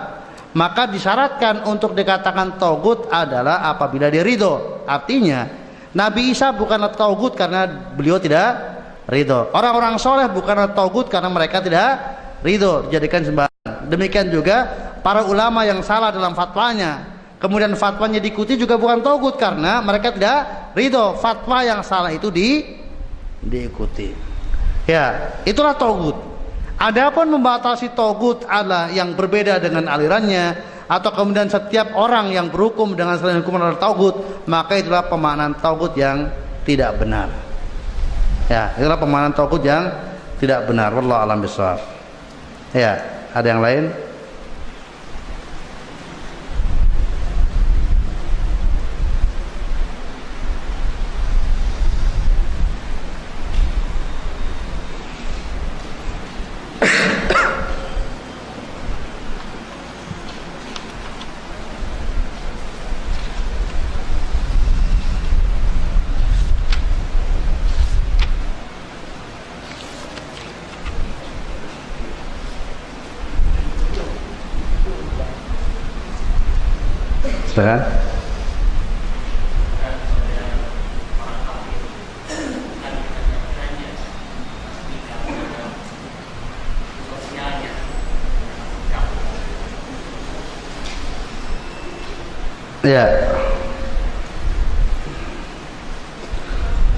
maka disyaratkan untuk dikatakan tauhid adalah apabila dia ridho. Artinya Nabi Isa bukanlah tauhid karena beliau tidak ridho, orang-orang soleh bukanlah tauhid karena mereka tidak ridho dijadikan sembahan. Demikian juga para ulama yang salah dalam fatwanya, kemudian fatwanya diikuti, juga bukan tauhid karena mereka tidak ridho fatwa yang salah itu diikuti. Ya, itulah tauhid. Adapun membatasi tauhid adalah yang berbeda dengan alirannya, atau kemudian setiap orang yang berhukum dengan selain hukum adalah tauhid, maka itulah pemaknaan tauhid yang tidak benar. Ya, itulah pemaknaan tauhid yang tidak benar. Wallahu a'lam bishawab. Ya, ada yang lain? Silakan. Ya,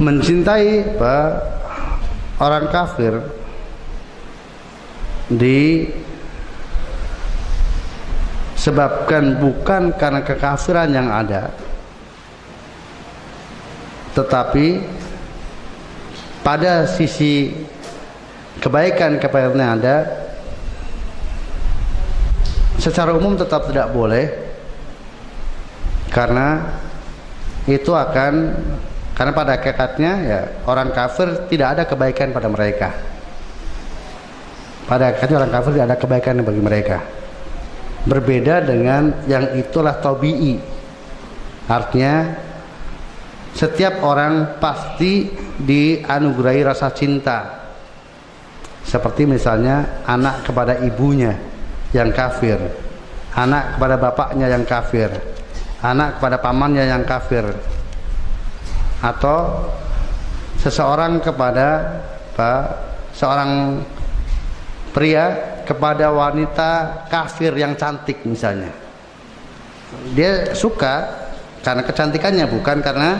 mencintai orang kafir disebabkan bukan karena kekafiran yang ada, tetapi pada sisi kebaikan-kebaikan yang ada, secara umum tetap tidak boleh, karena itu akan, karena pada hakikatnya ya orang kafir tidak ada kebaikan pada mereka. Pada hakikatnya orang kafir tidak ada kebaikan bagi mereka. Berbeda dengan yang itulah tabi'i. Artinya setiap orang pasti dianugerahi rasa cinta. Seperti misalnya anak kepada ibunya yang kafir, anak kepada bapaknya yang kafir, anak kepada pamannya yang kafir, atau seseorang kepada seorang pria kepada wanita kafir yang cantik misalnya. Dia suka karena kecantikannya, bukan karena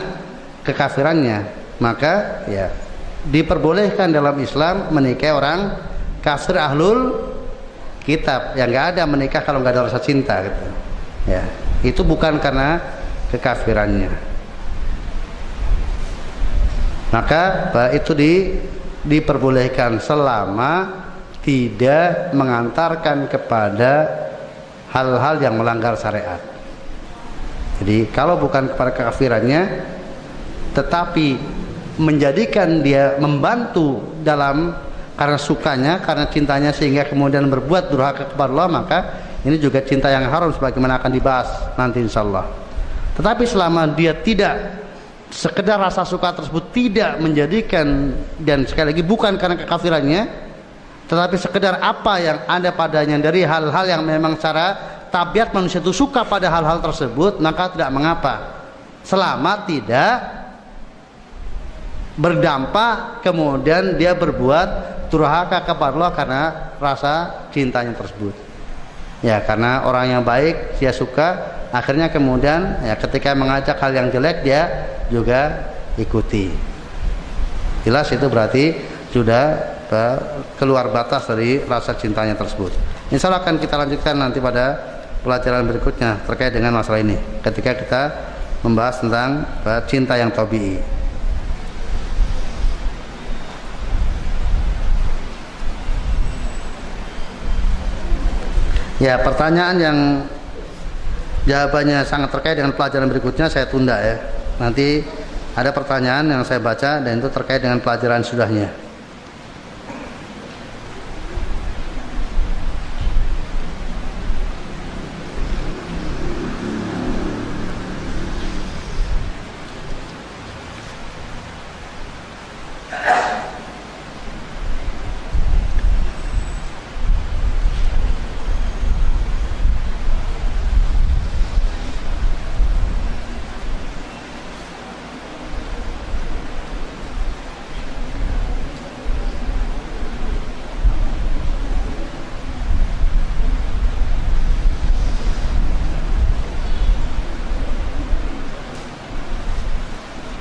kekafirannya. Maka ya diperbolehkan dalam Islam menikahi orang kafir ahlul kitab, yang nggak ada menikah kalau nggak ada rasa cinta gitu. Ya, itu bukan karena kekafirannya. Maka itu diperbolehkan selama tidak mengantarkan kepada hal-hal yang melanggar syariat. Jadi kalau bukan kepada kekafirannya, tetapi menjadikan dia membantu dalam karena sukanya, karena cintanya, sehingga kemudian berbuat durhaka kepada Allah, maka ini juga cinta yang haram sebagaimana akan dibahas nanti insyaallah. Tetapi selama dia tidak sekedar rasa suka tersebut tidak menjadikan, dan sekali lagi bukan karena kekafirannya, tetapi sekedar apa yang ada padanya dari hal-hal yang memang secara tabiat manusia itu suka pada hal-hal tersebut, maka tidak mengapa selama tidak berdampak kemudian dia berbuat durhaka kepada Allah karena rasa cintanya tersebut. Ya, karena orang yang baik dia suka, akhirnya kemudian ya ketika mengajak hal yang jelek dia juga ikuti. Jelas itu berarti sudah keluar batas dari rasa cintanya tersebut. Insya Allah akan kita lanjutkan nanti pada pelajaran berikutnya terkait dengan masalah ini ketika kita membahas tentang cinta yang tabii. Ya, pertanyaan yang jawabannya sangat terkait dengan pelajaran berikutnya saya tunda ya. Nanti ada pertanyaan yang saya baca dan itu terkait dengan pelajaran sudahnya.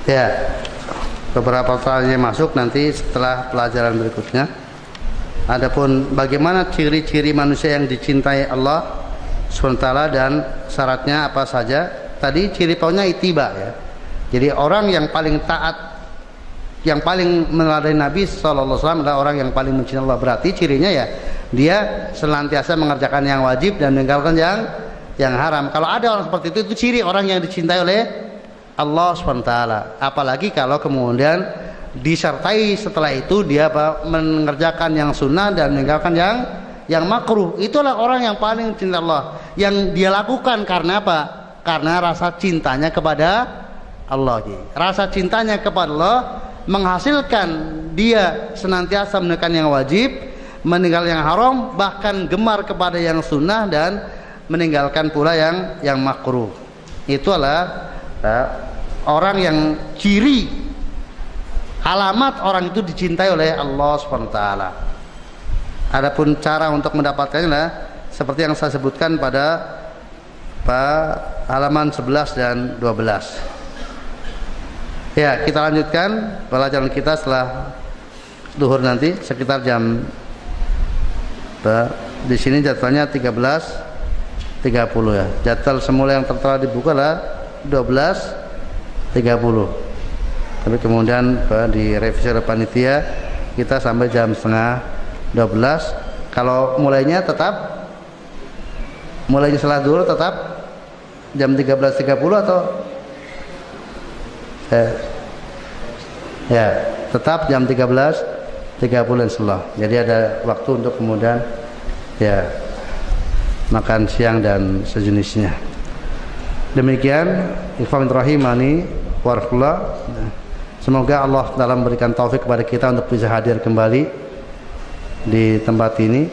Ya, beberapa pertanyaan masuk nanti setelah pelajaran berikutnya. Adapun bagaimana ciri-ciri manusia yang dicintai Allah SWT dan syaratnya apa saja? Tadi ciri paunya ittiba ya. Jadi orang yang paling taat, yang paling meneladani Nabi SAW adalah orang yang paling mencintai Allah. Berarti cirinya ya dia senantiasa mengerjakan yang wajib dan meninggalkan yang haram. Kalau ada orang seperti itu ciri orang yang dicintai oleh Allah SWT. Apalagi kalau kemudian disertai setelah itu dia mengerjakan yang sunnah dan meninggalkan yang makruh. Itulah orang yang paling cinta Allah. Yang dia lakukan karena apa? Karena rasa cintanya kepada Allah. Rasa cintanya kepada Allah menghasilkan dia senantiasa menegakkan yang wajib, meninggalkan yang haram, bahkan gemar kepada yang sunnah dan meninggalkan pula yang makruh. Itulah orang yang ciri alamat orang itu dicintai oleh Allah SWT. Adapun cara untuk mendapatkannya adalah seperti yang saya sebutkan pada halaman 11 dan 12. Ya, kita lanjutkan pelajaran kita setelah duhur nanti sekitar jam di sini jadwalnya 13.30 ya. Jadwal semula yang tertera di buku adalah 12.30. Tapi kemudian di revisi oleh panitia kita sampai jam setengah 12. Kalau mulainya setelah dulu tetap jam 13.30 atau ya tetap jam 13.30 insyaallah. Jadi ada waktu untuk kemudian ya makan siang dan sejenisnya. Demikian ikhwan rahimani warahmatullah. Semoga Allah dalam memberikan taufik kepada kita untuk bisa hadir kembali di tempat ini.